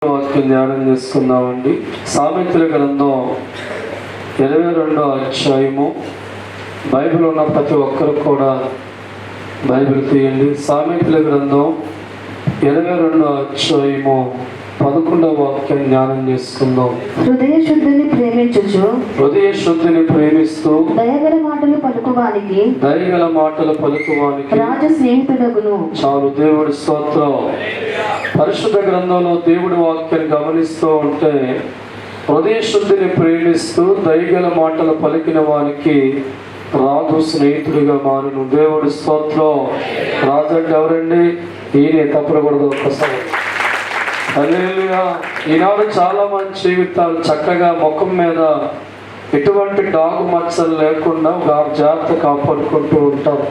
వాక్యం ధ్యానం చేసుకుందామండి. సామెతల గ్రంథం 22వ అధ్యాయము. బైబిల్ ఉన్న ప్రతి ఒక్కరు కూడా బైబిల్ తీయండి. సామెతల గ్రంథం 22వ అధ్యాయము 11వ వాక్యం ధ్యానం చేసుకుందాం. హృదయ శుద్ధిని ప్రేమిస్తూ దయగల మాటలు పలుకువానికి రాజ స్నేహితుడగును. చాలు. దేవుడి స్తోత్రం. పరిశుద్ధ గ్రంథంలో దేవుడి వాక్యాన్ని గమనిస్తూ ఉంటే, హృదయ శుద్ధిని ప్రేమిస్తూ దయగల మాటలు పలికిన వారికి రాజు స్నేహితుడిగా మారును. దేవుడి స్తోత్రం. రాజు అంటే ఎవరండి? ఈయనే, తప్పకూడదు. ఒక్కసారి హల్లెలూయా. ఈనాడు చాలా మంది జీవితాలు చక్కగా ముఖం మీద ఎటువంటి డాగు మచ్చలు లేకుండా జాగ్రత్త కాపాడుకుంటూ ఉంటారు.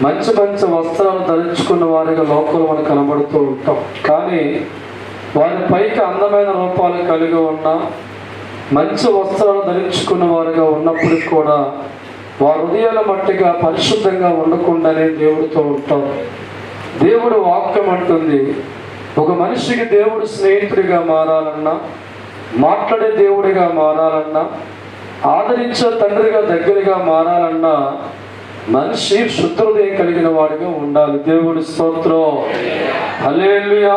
మంచి మంచి వస్త్రాలు ధరించుకున్న వారిగా లోకంలో మనం కనబడుతూ ఉంటాం. కానీ వారి పైకి అందమైన రూపాలు కలిగి ఉన్న మంచి వస్త్రాలు ధరించుకున్న వారిగా ఉన్నప్పటికీ కూడా వారి హృదయాల మట్టిగా పరిశుద్ధంగా ఉండకుండానే దేవుడితో ఉంటారు. దేవుడు వాక్యం అంటుంది, ఒక మనిషికి దేవుడు స్నేహితుడిగా మారాలన్నా, మాట్లాడే దేవుడిగా మారాలన్నా, ఆదరించే తండ్రిగా దగ్గరగా మారాలన్నా మనిషి శుద్ధ హృదయం కలిగిన వాడిగా ఉండాలి. దేవుడి స్తోత్రం. హల్లెలూయా.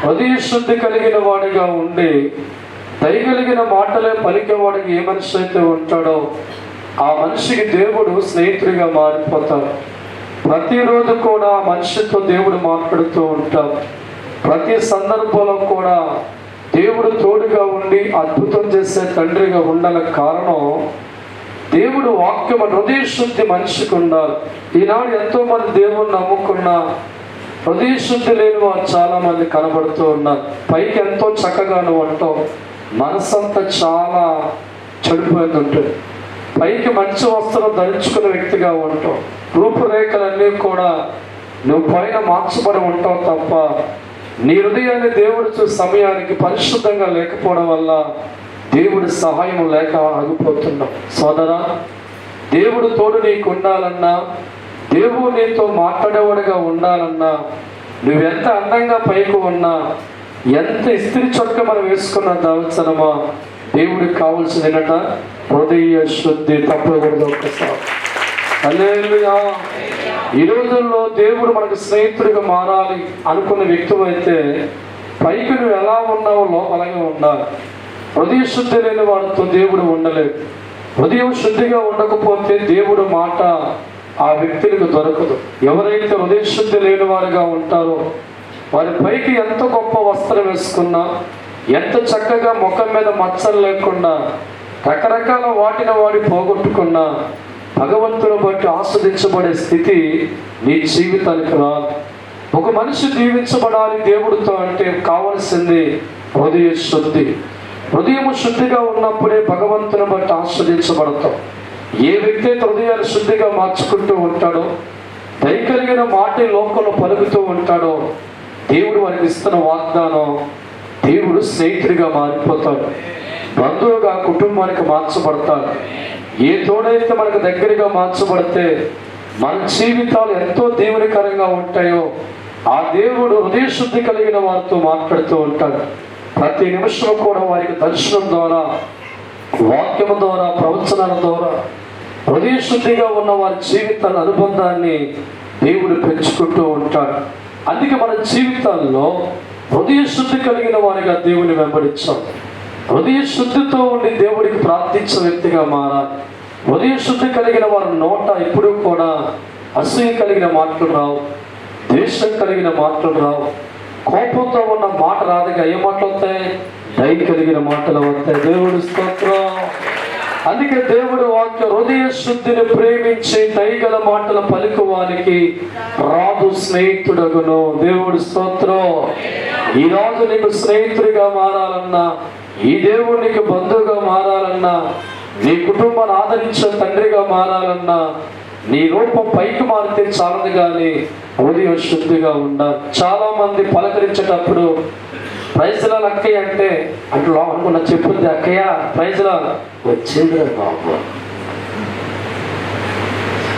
హృదయ శుద్ధి కలిగిన వాడిగా ఉండి దయగలిగిన మాటలే పలికేవాడికి ఏ మనిషి అయితే ఉంటాడో ఆ మనిషికి దేవుడు స్నేహితుడిగా మారిపోతాడు. ప్రతిరోజు కూడా మనిషితో దేవుడు మాట్లాడుతూ ఉంటాడు. ప్రతి సందర్భంలో కూడా దేవుడు తోడుగా ఉండి అద్భుతం చేసే తండ్రిగా ఉండాల కారణం దేవుడు వాక్యం. హృదయ శుద్ధి మనిషికి ఉండాలి. ఈనాడు ఎంతో మంది దేవుణ్ణి నమ్ముకున్న హృదయ శుద్ధి లేని వారు చాలా మంది కనబడుతూ ఉన్నారు. పైకి ఎంతో చక్కగాను ఉంటావు, మనసంతా చాలా చెడిపోయింది ఉంటుంది. పైకి మంచి వస్త్రం ధరించుకున్న వ్యక్తిగా ఉంటావు, రూపురేఖలన్నీ కూడా నువ్వు పైన మార్చబడి ఉంటావు తప్ప నీ హృదయాన్ని దేవుడు చూసే సమయానికి పరిశుద్ధంగా లేకపోవడం వల్ల దేవుడి సహాయం లేక ఆగిపోతున్నాం. సోదరా, దేవుడు తోడు నీకు ఉండాలన్నా, దేవుడు నీతో మాట్లాడేవాడుగా ఉండాలన్నా, నువ్వెంత అందంగా పైకి ఉన్నా, ఎంత ఇస్త్రీ చొక్క మనం వేసుకున్న దావచనమా, దేవుడికి కావాల్సిందినట హృదయ శుద్ధి. తప్పకూడదు. ఒక్కసారి హల్లెలూయా. ఈ రోజుల్లో దేవుడు మనకు స్నేహితుడిగా మారాలి అనుకున్న వ్యక్తి అయితే పైకి నువ్వు ఎలా ఉన్నావో లోపలగా ఉండాలి. హృదయ శుద్ధి లేని వాడితో దేవుడు ఉండలేదు. హృదయం శుద్ధిగా ఉండకపోతే దేవుడు మాట ఆ వ్యక్తులకు దొరకదు. ఎవరైతే హృదయ శుద్ధి లేని వారుగా ఉంటారో వారి పైకి ఎంత గొప్ప వస్త్రం వేసుకున్నా, ఎంత చక్కగా ముఖం మీద మచ్చలు లేకుండా రకరకాల వాటిని వాడి పోగొట్టుకున్నా భగవంతుని బట్టి ఆస్వాదించబడే స్థితి నీ జీవితానికి రాదు. ఒక మనిషి దీవించబడాలి దేవుడితో అంటే కావలసింది హృదయ శుద్ధి. హృదయం శుద్ధిగా ఉన్నప్పుడే భగవంతుని బట్టి ఆస్వాదించబడతాం. ఏ వ్యక్తి అయితే హృదయాన్ని శుద్ధిగా మార్చుకుంటూ ఉంటాడో, దయ కలిగిన మాట లోకంలో పలుకుతూ ఉంటాడో, దేవుడు వారికి ఇస్తున్న వాగ్దానం, దేవుడు స్నేహితుడిగా మారిపోతాడు, బంధువుగా కుటుంబానికి మార్చబడతాడు. ఏ తోడైతే మనకు దగ్గరగా మార్చబడితే మన జీవితాలు ఎంతో దేవునికరంగా ఉంటాయో ఆ దేవుడు హృదయ శుద్ధి కలిగిన వారితో మాట్లాడుతూ ఉంటాడు. ప్రతి నిమిషం కూడా వారికి దర్శనం ద్వారా, వాక్యము ద్వారా, ప్రవచనాల ద్వారా హృదయ శుద్ధిగా ఉన్న వారి జీవితాల అనుబంధాన్ని దేవుడు పెంచుకుంటూ ఉంటాడు. అందుకే మన జీవితాల్లో హృదయ శుద్ధి కలిగిన వారిగా దేవుని వెంబడించాం. హృదయ శుద్ధితో ఉండి దేవుడికి ప్రార్థించే వ్యక్తిగా మారాలి. హృదయ శుద్ధి కలిగిన వారి నోట ఎప్పుడూ కూడా అసూయ కలిగిన మాటలు రావు, ద్వేషం కలిగిన మాటలు రావు, కోపంతో ఉన్న మాట రాదుగా. ఏ మాటలు వస్తాయి? దయ కలిగిన మాటలు వస్తాయి. దేవుడి స్తోత్రం. అందుకే దేవుడు వాక్య హృదయ శుద్ధిని ప్రేమించి దయగల మాటలు పలుకువానికి రాజు స్నేహితుడగును. దేవుడి స్తోత్రం. ఈ రాజు నీకు స్నేహితుడిగా మారాలన్నా, ఈ దేవుడు నీకు బంధువుగా మారాలన్నా, నీ కుటుంబాన్ని ఆదరించే తండ్రిగా మారాలన్నా నీ రూపం పైకి మారితే చాలదు కానీ హృదయం శుద్ధిగా ఉండాలి. చాలా మంది పలకరించేటప్పుడు ప్రైజ్లా అక్కయ్య అంటే అట్లా అనుకున్న చెప్పుద్ది, అక్కయ్య ప్రైజ్లా వచ్చింది బాబు,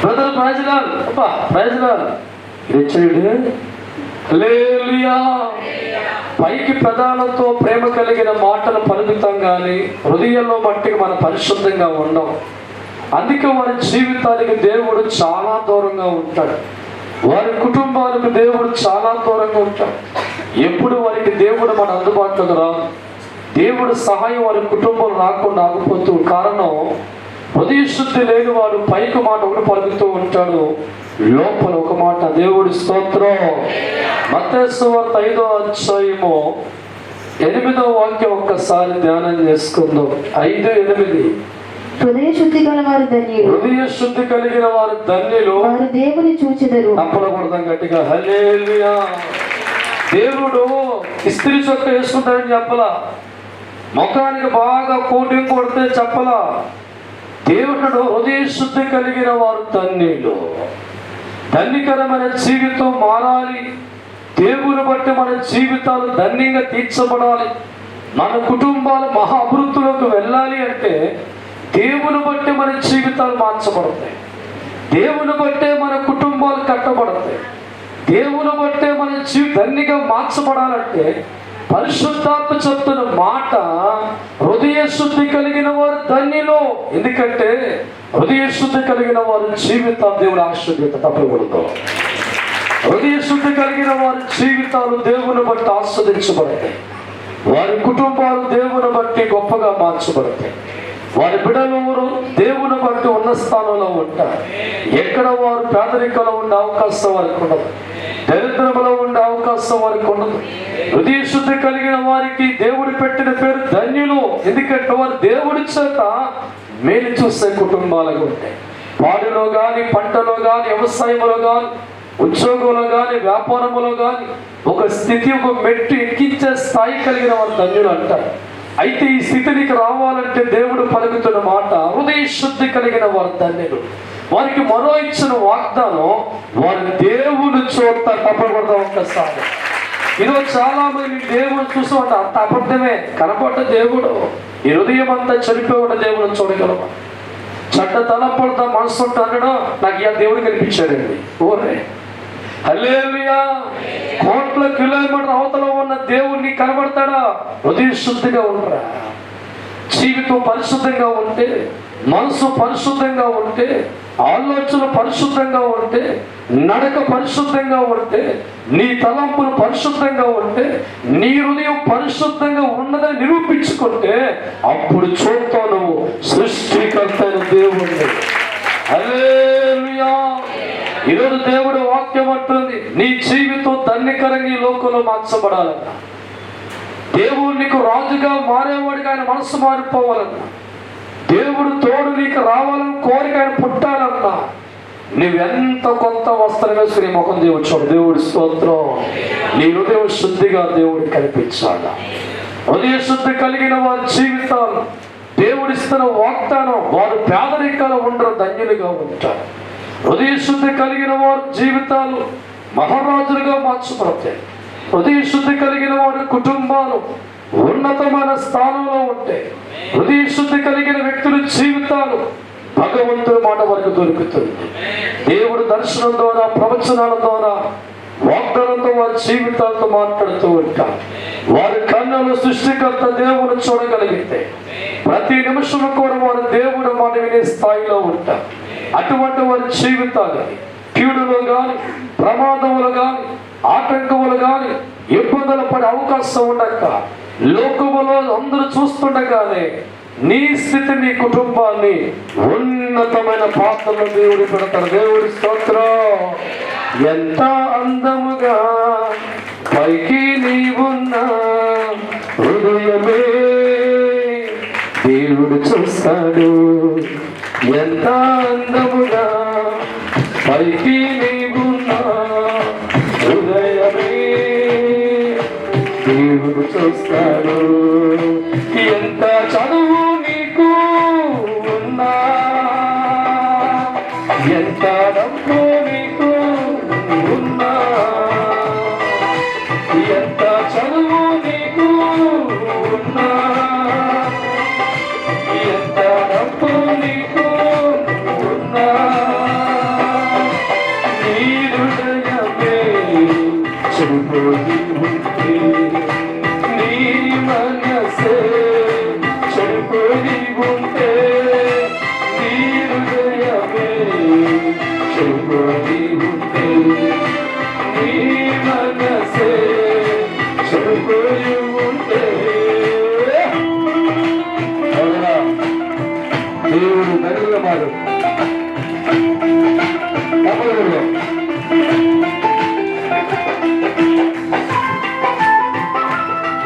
బ్రదర్ ప్రైజ్లా, అబ్బా ప్రైజ్లా, హల్లెలూయా. పైకి ప్రధానంతో ప్రేమ కలిగిన మాటలు పలుకుతాం కానీ హృదయంలో మట్టికి మనం పరిశుద్ధంగా ఉండం. అందుకే వారి జీవితానికి దేవుడు చాలా దూరంగా ఉంటాడు. వారి కుటుంబాలకు దేవుడు చాలా దూరంగా ఉంటాడు. ఎప్పుడు వారికి దేవుడు మన అందుబాటులోకి రాదు. దేవుడు సహాయం వారి కుటుంబం రాకుండా ఆగిపోతూ కారణం హృదయ శుద్ధి లేని వాడు పైకి మాట ఒకటి పలుకుతూ ఉంటాడు, లోపల ఒక మాట. దేవుడి స్తోత్రం. మత్తయి సువార్త 5వ అధ్యాయము 8వ వాక్యం ఒక్కసారి ధ్యానం చేసుకుందాం. 5:8. హృదయ శుద్ధి గల వారు ధన్యులు, హృదయ శుద్ధి కలిగిన వారు ధన్యులు, వారు దేవుని చూచెదరు. తప్పకూడదాం గట్టిగా హల్లెలూయా. దేవుడు ఇస్త్రీ చొక్క వేసుకుంటాడని చెప్పలా, ముఖానికి బాగా కోటింగ్ కొడితే చెప్పలా. దేవుడు హృదయ శుద్ధి కలిగిన వారు ధన్యులు. ధన్యకరమైన జీవితం మారాలి. దేవుని బట్టి మన జీవితాలు ధన్యంగా తీర్చబడాలి. మన కుటుంబాలు మహా అభివృద్ధిలోకి వెళ్ళాలి అంటే దేవుని బట్టి మన జీవితాలు మార్చబడతాయి. దేవుని బట్టే మన కుటుంబాలు కట్టబడతాయి. దేవుని బట్టే మన ధన్యంగా మార్చబడాలంటే పరిశుద్ధాత్మ చెప్తున్న మాట, హృదయ శుద్ధి కలిగిన వారు ధన్యులు. ఎందుకంటే హృదయ శుద్ధి కలిగిన వారి జీవితాలు దేవుడు ఆశీర్వదిత తప్పకూడదు. హృదయ శుద్ధి కలిగిన వారి జీవితాలు దేవుని బట్టి ఆస్వాదించబడతాయి. వారి కుటుంబాలు దేవుని బట్టి గొప్పగా మార్చబడతాయి. వారి బిడ్డలు దేవుని బట్టి ఉన్న స్థానంలో ఉంటారు. ఎక్కడ వారు పేదరికంలో ఉండే అవకాశం వారికి ఉండదు, దరిద్రంలో ఉండే అవకాశం వారికి ఉండదు. హృదయ శుద్ధి కలిగిన వారికి దేవుడు పెట్టిన పేరు ధన్యులు. ఎందుకంటే వారు దేవుడి చేత మేలు చూసే కుటుంబాలుగా ఉంటాయి. పాడులో కానీ, పంటలో కానీ, వ్యవసాయంలో కానీ, ఉద్యోగంలో కానీ, వ్యాపారంలో కానీ ఒక స్థితి, ఒక మెట్టు ఎక్కించే స్థాయి కలిగిన వారు ధన్యులు అంటారు. అయితే ఈ స్థితికి రావాలంటే దేవుడు పలుకుతున్న మాట, హృదయ శుద్ధి కలిగిన వారు ధన్యులు. వారికి మరో ఇచ్చిన వాగ్దానం, వారి దేవుడు చూస్తారు. తప్పకూడదు. ఒక్కసారి ఈరోజు చాలా మంది దేవుడు చూస్తూ ఉంటారు, అంత అబద్ధమే. కనపడ్డ దేవుడు ఈ హృదయం అంతా చనిపోయిన దేవుడు చూడగలమా? చెడ్డ తలపడతా మనసు అంటాడు, నాకు ఇక దేవుడు కనిపించాడండి. ఓరే హల్లెలూయా. కోట్ల కిలోమీటర్ అవతల ఉన్న దేవుడిని కనబడతాడా? హృదయ శుద్ధిగా ఉండరా? జీవితం పరిశుద్ధంగా ఉంటే, మనసు పరిశుద్ధంగా ఉంటే, ఆలోచన పరిశుద్ధంగా ఉంటే, నడక పరిశుద్ధంగా ఉంటే, నీ తలంపులు పరిశుద్ధంగా ఉంటే, నీ హృదయం పరిశుద్ధంగా ఉన్నదని నిరూపించుకుంటే అప్పుడు చూస్తావు నువ్వు సృష్టికర్త దేవుణ్ణి. హల్లెలూయా. ఈరోజు దేవుడు వాక్యం అంటుంది, నీ జీవితం ధన్యకరంగా ఈ లోకంలో మార్చబడాలన్న. దేవుడు నీకు రాజుగా మారేవాడిగా ఆయన మనసు మారిపోవాలన్నా, దేవుడు తోడు నీకు రావాలని కోరిక ఆయన పుట్టాలన్నా, నువ్వెంత కొత్త వస్త్రం వేసుకుని ముఖం దేవుడు చూడు. దేవుడి స్తోత్రం. నీ హృదయం శుద్ధిగా దేవుడికి కనిపించాలి. హృదయ శుద్ధి కలిగిన వారి జీవితాలు దేవుడిస్తున్న వాగ్దానం, వారు పేదరికాలు ఉండరు, ధన్యులుగా ఉంటారు. హృదయ శుద్ధి కలిగిన వారి జీవితాలు మహారాజులుగా మార్చబడతాయి. హృదయ శుద్ధి కలిగిన వారి కుటుంబాలు ఉన్నతమైన స్థానంలో ఉంటాయి. హృదయ శుద్ధి కలిగిన వ్యక్తుల జీవితాలు భగవంతుడి మాట వరకు దొరుకుతుంది. దేవుడు దర్శనం ద్వారా, ప్రవచనాల ద్వారా, వాగ్దానంతో వారి జీవితాలతో మాట్లాడుతూ ఉంటారు. వారి కన్నులు సృష్టికర్త దేవుడు చూడగలిగితే ప్రతి నిమిషం కూడా వారు దేవుడు మాట వినే స్థాయిలో ఉంటారు. అటువంటి వారి జీవితాలు కీడులో కానీ, ప్రమాదములు కానీ, ఆటంకములు కానీ, ఇబ్బందులు పడే అవకాశం ఉండక లోకములో అందరూ చూస్తుండగానే నీ స్థితి, నీ కుటుంబాన్ని ఉన్నతమైన పాత్రలో దేవుడు పెడతాడు. దేవుడి స్తోత్రం. ఎంత అందముగా పైకి నీవున్నా హృదయమే దేవుడు చూస్తాడు. ఎంత అందముగా పైకి నీవున్నా హృదయమే దేవుడు చూస్తాడు. ఎంత చదువు నీకు ఉన్నా, ఎంత డబ్బు నీకు ఉన్నా, ఎంత చదువు నీకు ఉన్నా, ఎంత డబ్బు నీకు ఉన్నా, నీ హృదయమే చెడిపోయి ఉంటే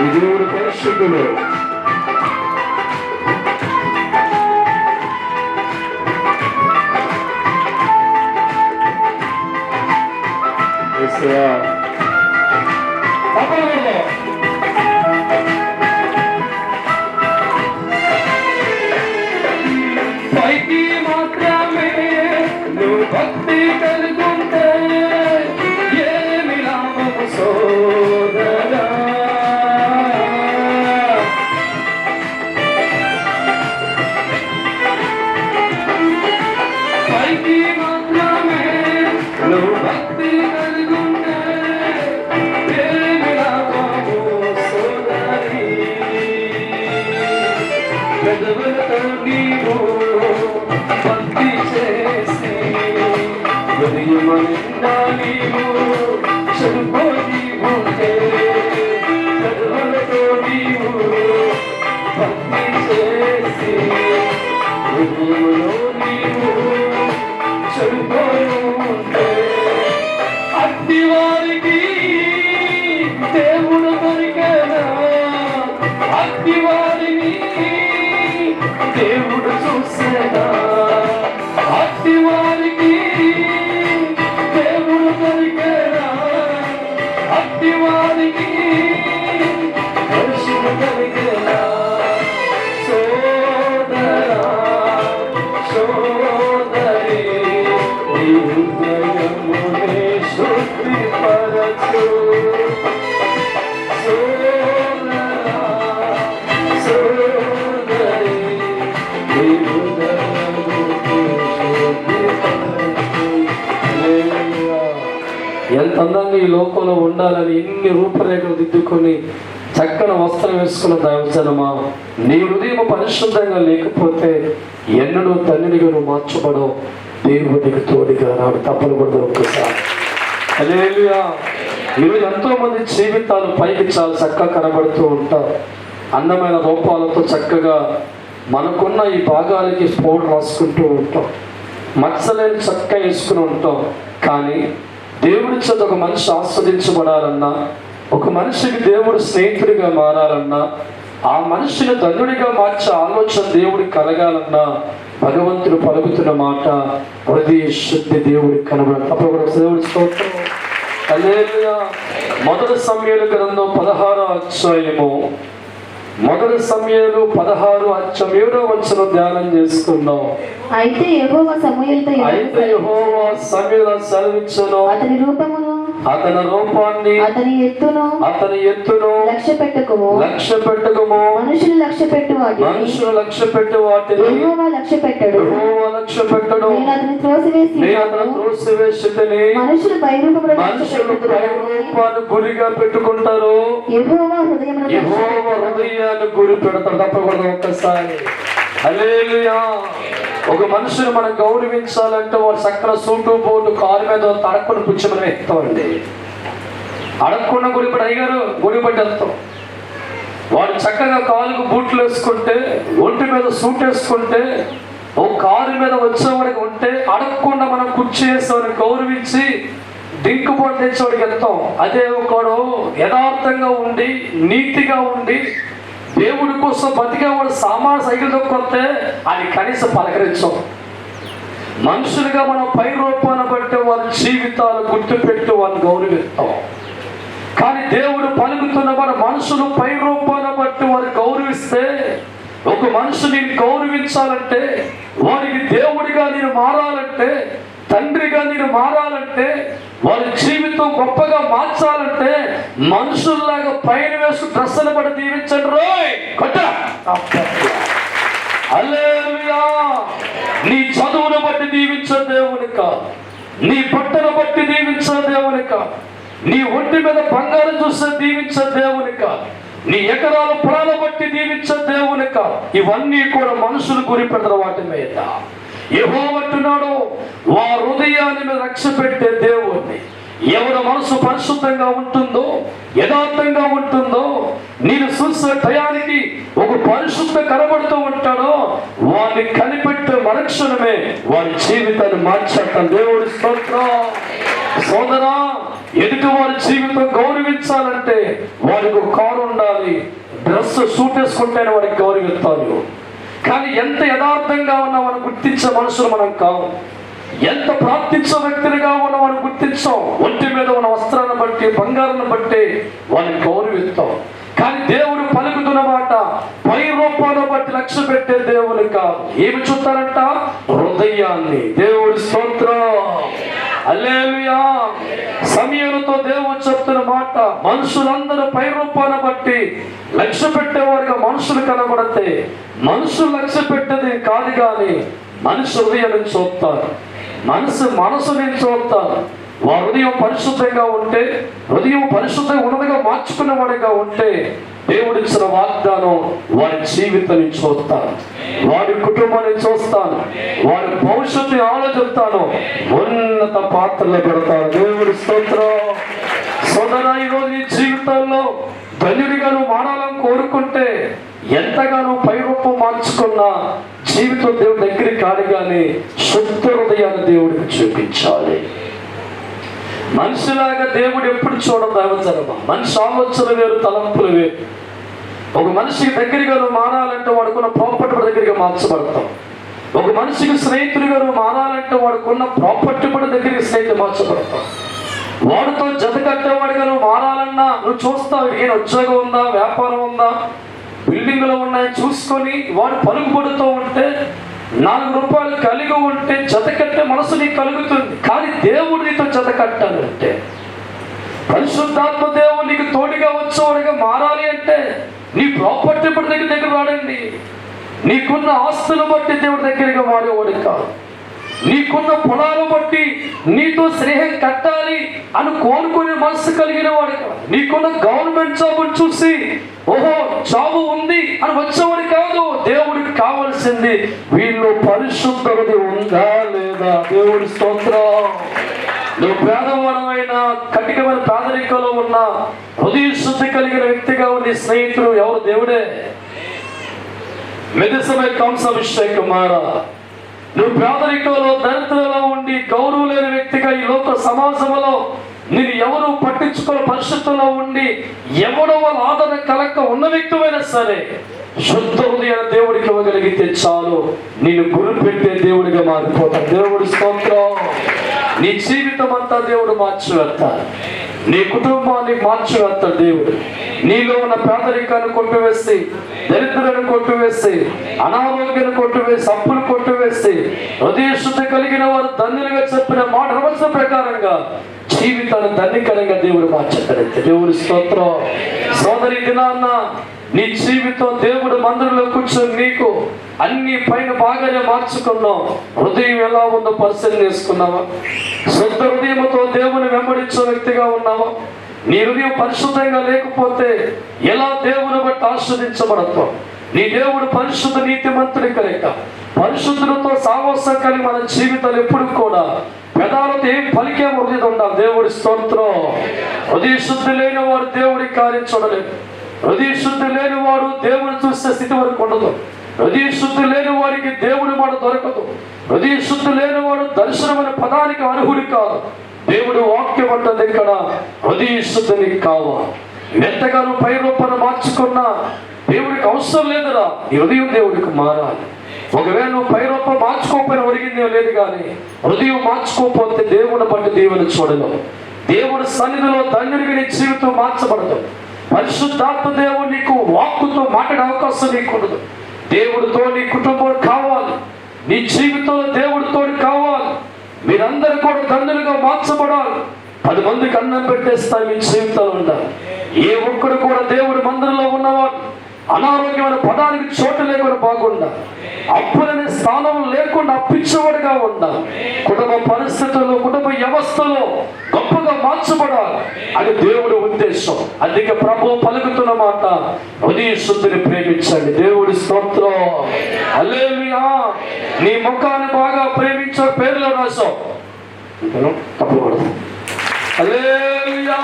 ఈ దేవుడు పరిశుద్ధుడు. పైకి మాత్రమే నువ్వు భక్తి కలుగుంటే ఏమి లాభము సోదరా. పైకి మాత్రమే నువ్వు భక్తి కలుగుంటే ఏమి లాభము సోదరి. పెదవులతో నీవు భక్తి చేసి హృదయమనిండా నీవు చెరుపోయి ఉంటే, పెదవులతో నీవు భక్తి చేసి హృదయంలో నీవు చెరుపోయి ఉంటే, అట్టి వారికి దేవుడు దొరికేనా, అట్టి వారిని దేవుడు చూసేదా, అట్టి వారికి దేవుడు దొరికేనా, అట్టి వారికి దర్శనం కలిగేనా. సోదరా సోదరి నీ హృదయమునే శుద్ధిపరచు. సోదరా సోదరి నీ హృదయమునే శుద్ధిపరచు. హల్లెలూయా. ఎంత అందంగా ఈ లోకంలో ఉండాలని ఇన్ని రూపురేఖలు దిద్దుకొని చక్కని వస్త్రం వేసుకున్న దైవజనమా, నీ హృదయం పరిశుద్ధంగా లేకపోతే ఎన్నడూ తండ్రిగా నువ్వు మార్చబడవు. దేవుడికి తోడుగా నాడు తప్పలు కూడా ఒక్కసారి. హల్లెలూయా. ఈరోజు ఎంతో మంది జీవితాలు పైకి చాలా చక్కగా కనబడుతూ ఉంటారు, అందమైన రూపాలతో చక్కగా మనకున్న ఈ భాగాలకి పౌడర్ రాసుకుంటూ ఉంటాం, మచ్చలేని చక్కగా వేసుకుని ఉంటాం. కానీ దేవుడి చేత ఒక మనిషి ఆస్వాదించబడాలన్నా, ఒక మనిషికి దేవుడు స్నేహితుడిగా మారాలన్నా, ఆ మనిషిని ధన్యుడిగా మార్చే ఆలోచన దేవుడికి కలగాలన్నా భగవంతుడు పలుకుతున్న మాట హృదయ శుద్ధి దేవుడికి కనబడాలి. తప్పకుండా దేవుడి స్తోత్రం. హల్లెలూయా. మొదటి సమూయేలు గ్రంథం 16వ అధ్యాయము, మొదటి సమూయేలు 16:7 ధ్యానం చేసుకుందాం. అయితే యెహోవా సమూయేలుతో సెలవిచ్చును, అతని రూపమును అతని రూపాన్ని అతని ఎత్తును లక్ష్య పెట్టుకుము. మనుషులు లక్ష్య పెట్టు వాటిని యెహోవా లక్ష్య పెట్టడు. నేను అతని త్రోసివేసి మనుషులు పైరూపాన్ని గురిగా పెట్టుకుంటారు. యెహోవా హృదయాన్ని గురి పెడతారు. తప్పకూడదు ఒక్కసారి. హల్లెలూయా. ఒక మనుషుని మనం గౌరవించాలంటే వాడు చక్కన సూటు బోటు కారు మీద అడక్కుని పుచ్చమని ఎత్తామండి. అడగకుండా గురిపడి అయ్యారు గురిపడి వెళ్తాం. వాడు చక్కగా కాలుకు బూట్లు వేసుకుంటే, ఒంటి మీద సూట్ వేసుకుంటే, ఓ కారు మీద వచ్చేవాడికి ఉంటే అడగకుండా మనం కుర్చీ వేసేవాడిని గౌరవించి డింకుబోటు తెచ్చేవాడికి వెళ్తాం. అదే ఒకడు యథార్థంగా ఉండి నీతిగా ఉండి దేవుడి కోసం బతికేవాడు సామాన్ సైకిల్ దొక్కొస్తే అది కనీసం పలకరించాం. మనుషులుగా మనం పై రూపాన బట్టి వారి జీవితాలు గుర్తుపెట్టి వారిని గౌరవిస్తాం. కానీ దేవుడు పలుకుతున్న మన మనుషులు పై రూపాన బట్టి వారిని గౌరవిస్తే, ఒక మనుషుని గౌరవించాలంటే, వారికి దేవుడిగా నేను మారాలంటే, తండ్రిగా నేను మారాలంటే, వారి జీవితం గొప్పగా మార్చాలంటే మనుషుల్లాగా పైన వేసు డ్రెస్సులు పడి దీవించండి రోయ్ కొట్ట. హల్లెలూయా. నీ చదువును బట్టి దీవించే దేవుని కాదు, నీ బట్టను బట్టి దీవించే దేవుని కాదు, నీ ఒంటి మీద బంగారం చూస్తే దీవించే దేవుని కాదు, నీ ఎకరాల పొలాల బట్టి దీవించే దేవుని కాదు. ఇవన్నీ కూడా మనుషులు గురి పెడతారు వాటి మీద. యెహోవా అంటున్నాడు, వారి హృదయాన్ని మీద రక్ష పెట్టే దేవుణ్ణి. ఎవరి మనసు పరిశుద్ధంగా ఉంటుందో, యథార్థంగా ఉంటుందో, నేను చూసే టయానికి ఒక పరిశుద్ధ కనబడుతూ ఉంటాడో వారిని కనిపెట్టే మరుక్షణమే వారి జీవితాన్ని మార్చేస్తాను. దేవుడి స్తోత్రం. సోదరా, ఎదుటి వారి జీవితం గౌరవించాలంటే వాడికి ఒక కారు ఉండాలి, డ్రెస్ సూట్ వేసుకుంటేనే వాడికి గౌరవిస్తాను. కానీ ఎంత యథార్థంగా ఉన్నామని గుర్తించే మనుషులు మనం కావు. ఎంత ప్రార్థించే వ్యక్తులుగా ఉన్నామని గుర్తించాం. ఒంటి మీద ఉన్న వస్త్రాన్ని బట్టి, బంగారాన్ని బట్టి వాళ్ళని గౌరవిస్తాం. కానీ దేవుడు పలుకుతున్న మాట పై రూపాన్ని బట్టి లక్ష్య పెట్టే దేవుని కాదు. ఏమి చూస్తారంట? హృదయాన్ని. దేవుడి స్తోత్రం, హల్లెలూయా. సమయలతో దేవుడు చెప్తున్న మాట, మనుషులందరూ పై రూపాన్ని బట్టి లక్ష్య పెట్టేవారుగా మనుషులు కనబడితే మనుషులు లక్ష్య పెట్టేది కాదు, కానీ మనిషి హృదయాన్ని చూస్తారు. మనసుని చూస్తారు. వారి హృదయం పరిశుద్ధంగా ఉంటే, హృదయం పరిశుద్ధంగా ఉన్నదిగా మార్చుకునేవాడిగా ఉంటే దేవుడిచ్చిన వాగ్దానం వారి జీవితాన్ని చూస్తాను, వారి కుటుంబాన్ని చూస్తాను, వారి భవిష్యత్తు ఆలోచిస్తాను, ఉన్నత పాత్రలో పెడతాను. దేవుడి స్తోత్రం. సోదరా, ఈరోజు నీ జీవితంలో ధన్యుడిగా నువ్వు మారాలని కోరుకుంటే ఎంతగానో పై రూపం మార్చుకున్న జీవితం దేవుడి దగ్గరికి కాదు, కానీ శుద్ధ హృదయాన్ని దేవుడికి చూపించాలి. మనిషిలాగా దేవుడు ఎప్పుడు చూడదు. అవసరమా? మనిషి ఆలోచన వేరు, తలంపులు వేరు. ఒక మనిషికి దగ్గరగా నువ్వు మారాలంటే వాడుకున్న ప్రాపర్టీ దగ్గరగా మార్చబడతాం. ఒక మనిషికి స్నేహితుడిగా నువ్వు మారాలంటే వాడుకున్న ప్రాపర్టీ కూడా దగ్గరికి స్నేహితులు మార్చబడతాం. వాడితో జత కట్టేవాడిగా నువ్వు మారాలన్నా నువ్వు చూస్తావు, ఈయన ఉద్యోగం ఉందా, వ్యాపారం ఉందా, బిల్డింగ్లు ఉన్నాయని చూసుకొని వాడు పలుకుబడుతూ ఉంటే, 4 రూపాయలు కలిగి ఉంటే జత కట్టే మనసు నీకు కలుగుతుంది. కానీ దేవుడు నీతో జత కట్టాలంటే, పరిశుద్ధాత్మ దేవుడు నీకు తోడుగా వచ్చేవాడిగా మారాలి అంటే నీ ప్రాపర్టీ బట్టి దగ్గర రాడండి. నీకున్న ఆస్తులు బట్టి దేవుడి దగ్గరగా మారేవాడు కాదు. నీకున్న పొలాలు బట్టి నీతో స్నేహం కట్టాలి అని కోరుకునే మనసు కలిగిన వాడు కాదు. నీకున్న గవర్నమెంట్ జాబును చూసి ఓహో జాబు ఉంది అని వచ్చేవాడు కాదు. దేవుడికి కావలసింది వీళ్ళు పరిశుద్ధత ఉందా లేదా? దేవుడి స్తోత్రం. నువ్వు పేదవాడమైన, కఠినమైన పేదరికంలో ఉన్న, హృదయ శుద్ధి కలిగిన వ్యక్తిగా ఉన్న స్నేహితులు ఎవరు? దేవుడే. మెదసమై కంసాభిషేకుమారా, నువ్వు పేదరికంలో, దరిద్రంలో ఉండి గౌరవం లేని వ్యక్తిగా ఈ లోక సమాజంలో నేను ఎవరు పట్టించుకున్న పరిస్థితుల్లో ఉండి ఎవడో వాళ్ళ ఆదరణ కలక్క ఉన్న వ్యక్తివైనా సరే శుద్ధ హృదయాన్ని దేవుడికి ఇవ్వగలిగితే చాలు, నేను గురి పెట్టే దేవుడిగా మారిపోతాను. దేవుడి స్తోత్రం. నీ జీవితం అంతా దేవుడు మార్చివేస్తాడు. నీ కుటుంబాన్ని మార్చివేస్తాడు దేవుడు. నీలో ఉన్న పేదరికాన్ని కొట్టివేసి, దరిద్రాన్ని కొట్టివేసి, అనారోగ్యాన్ని కొట్టివేసి, అప్పులు కొట్టివేసి, హృదయ శుద్ధి కలిగిన వారు ధన్యులుగా చెప్పిన మాట రవచన ప్రకారంగా జీవితాన్ని ధన్యకరంగా దేవుడు మార్చగలిగితే దేవుడి స్తోత్రం. సోదరి దినాన్న నీ జీవితం దేవుడు మందిరంలో కూర్చొని నీకు అన్ని పైన బాగానే మార్చుకున్నావు. హృదయం ఎలా ఉందో పరిశీలన చేసుకున్నావా? శుద్ధ హృదయంతో దేవుని వెంబడించే వ్యక్తిగా ఉన్నావా? నీ హృదయం పరిశుద్ధంగా లేకపోతే ఎలా దేవుని బట్టి ఆస్వాదించబడతావు? నీ దేవుడు పరిశుద్ధ నీతిమంతుడి కనుక పరిశుద్ధులతో సాహసం కలిగి మన జీవితాలు ఎప్పుడు కూడా పెదాలతో ఏం పలికే హృదయం ఉండాలి. దేవుడి స్తోత్రం. హృదయ శుద్ధి లేని వాడు దేవుడికి కార్యం చూడలేదు. హృదయ శుద్ధి లేని వాడు దేవుని చూసే స్థితి వరకు ఉండదు. హృదయ శుద్ధి లేని వాడికి దేవుడి మాట దొరకదు. హృదయ శుద్ధి లేని వాడు దర్శనమైన పదానికి అర్హుడు కాదు. దేవుడు వాక్యం అంటుంది ఇక్కడ హృదయ శుద్ధిని కావాలి. ఎంతగానో పై రూపాన్ని మార్చుకున్నా దేవుడికి అవసరం లేదురా. నీ హృదయం దేవుడికి మారాలి. ఒకవేళ నువ్వు పై రూపం మార్చుకోకపోయినా ఒరిగిందే లేదు, కానీ హృదయం మార్చుకోకపోతే దేవుని బట్టి దేవుని చూడలేవు. దేవుడి సన్నిధిలో ధన్యుడిగా నీ జీవితం మార్చబడదు. పరిశుద్ధాత్మ దేవుడు నీకు వాక్కుతో మాట్లాడే అవకాశం నీకు ఉండదు. దేవుడితో నీ కుటుంబం కావాలి. నీ జీవితంలో దేవుడితో కావాలి. మీరందరూ కూడా ధన్యులుగా మార్చబడాలి. 10 మందికి అన్నం పెట్టేస్తాయి మీ జీవితాలు ఉండాలి. ఏ ఒక్కడు కూడా దేవుడి మందిరంలో ఉన్నవాడు అనారోగ్యమైన పదానికి చోటు లేకుండా బాగుండాలి. అప్పులనే స్థానం లేకుండా అప్పించేవాడుగా ఉండాలి. కుటుంబ పరిస్థితుల్లో, కుటుంబ వ్యవస్థలో గొప్పగా మార్చబడాలి అది దేవుడి ఉద్దేశం. అందుకే ప్రభువు పలుకుతున్న మాట హృదయ శుద్ధిని ప్రేమించండి. దేవుడి స్తోత్రం. హల్లెలూయా. నీ ముఖాన్ని బాగా ప్రేమించే పేర్లో రాసావు తప్పకూడదు. హల్లెలూయా.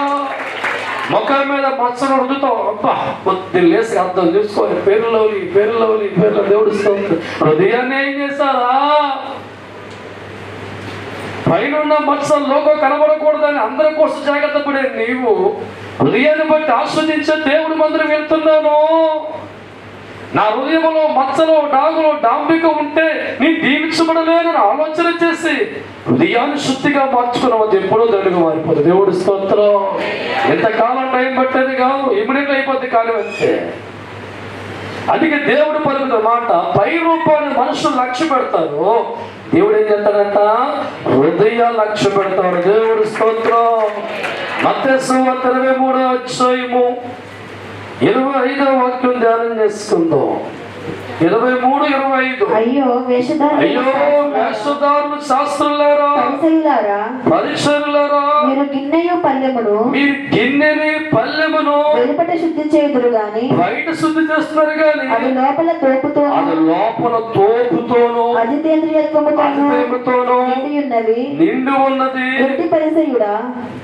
ముఖం మీద మచ్చను రుద్దుతావు. అబ్బా కొద్ది లేసి అర్థం చూసుకోవాలి. పేర్లో దేవుడు స్తోత్రం. హృదయాన్ని ఏం చేశారా? పైన మత్స లోకం కనబడకూడదని అందరి కోసం జాగ్రత్త పడే నీవు హృదయాన్ని బట్టి ఆస్వాదించే దేవుడి మందిరం వెళ్తున్నాను. నా హృదయంలో మచ్చలో డాగులో డాంబిక ఉంటే నీ దీవించబడలేనని ఆలోచన చేసి హృదయాన్ని శుద్ధిగా మార్చుకున్నావు. ఎప్పుడో దండుగా మారిపోతుంది. దేవుడి స్తోత్రం. ఎంతకాలం టైం పట్టేది కాదు, ఇమిడియట్ అయిపోద్ది కాలం అంతే. అందుకే దేవుడు పలుకుతున్న మాట, పై రూపాన్ని మనుషులు లక్ష్య పెడతారు, దేవుడు ఏం చేస్తాడంట, హృదయ లక్ష్య పెడతాడు. దేవుడు స్తోత్రం. మత్తయి సువార్త 23వ అధ్యాయము 25వ వాక్యం ధ్యానం చేసుకుందాం. 23:25. అయ్యో వేషధారులు, శాస్త్రులారా, పరిసరులారా, మీరు గిన్నెయు పల్లెమును వెలుపట శుద్ధి చేయుదురు గాని బయట శుద్ధి చేస్తున్నారు కానీ అది లోపల తోపుతోను అజితేంద్రియత్వముతోను నిండి ఉన్నది.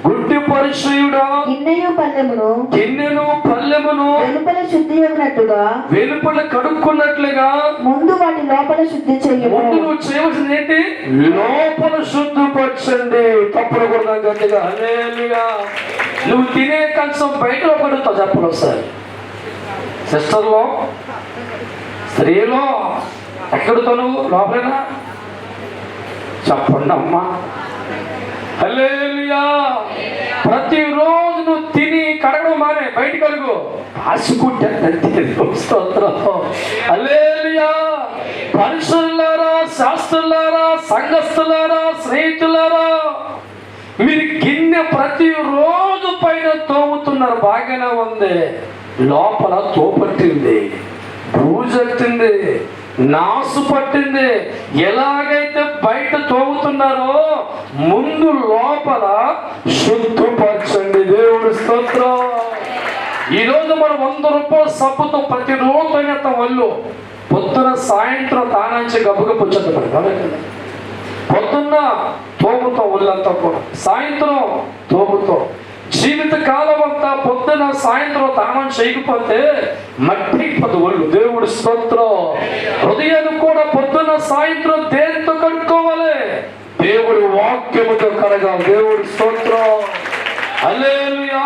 గుడ్డి పరిసయుడా, గిన్నెను పల్లెమును వెలుపల శుద్ధి ఉన్నట్టుగా వెలుపల కడుక్కున్నట్లుగా ముందు వాటి లోపల శుద్ధి చెయ్యి. ముందు నువ్వు చేయవలసింది ఏంటి? లోపల శుద్ధిపరచండి. తప్పుడు కూడా గట్టిగా హల్లెలూయా. నువ్వు తినే కంచం బయటలో పడుతావు. చెప్పను ఒకసారి. సిస్టర్లో, స్త్రీలో ఎక్కడుతావు నువ్వు? లోపలేనా? చెప్పండి అమ్మా. హల్లెలూయా. ప్రతిరోజు నువ్వు తిని కడగడం మానే, బయట కడుగు. ఆశకుంటే స్తోత్రం. హల్లెలూయా. పరిసరులారా, శాస్త్రులారా, సంఘస్థులారా, స్నేహితులారా, మీరు గిన్నె ప్రతిరోజు పైన తోముతున్నారు, బాగానే ఉంది. లోపల తోపట్టింది, బూజెట్టింది, నాసు పట్టింది. ఎలాగైతే బయట తోముతున్నారో ముందు లోపల శుద్ధపరచండి. దేవుడి స్తోత్రం. ఈరోజు మనం 100 రూపాయల సబ్బుతో ప్రతిరోజు తోనేస్తాం ఒళ్ళు. పొద్దున సాయంత్రం తానాంచి గబ్బుగబ్బు వచ్చేది. పొద్దున్న తోముతాం ఒళ్ళంతా కూడా, సాయంత్రం తోముతాం. జీవిత కాలం అంతా పొద్దున సాయంత్రం తానం చేయకపోతే మట్టి పది ఒళ్ళు. దేవుడి స్తోత్రం. హృదయాన్ని కూడా పొద్దున సాయంత్రం దేనితో కడుక్కోవాలి? దేవుడి వాక్యముతో కడగాలి. దేవుడి స్తోత్రం. హల్లెలూయా.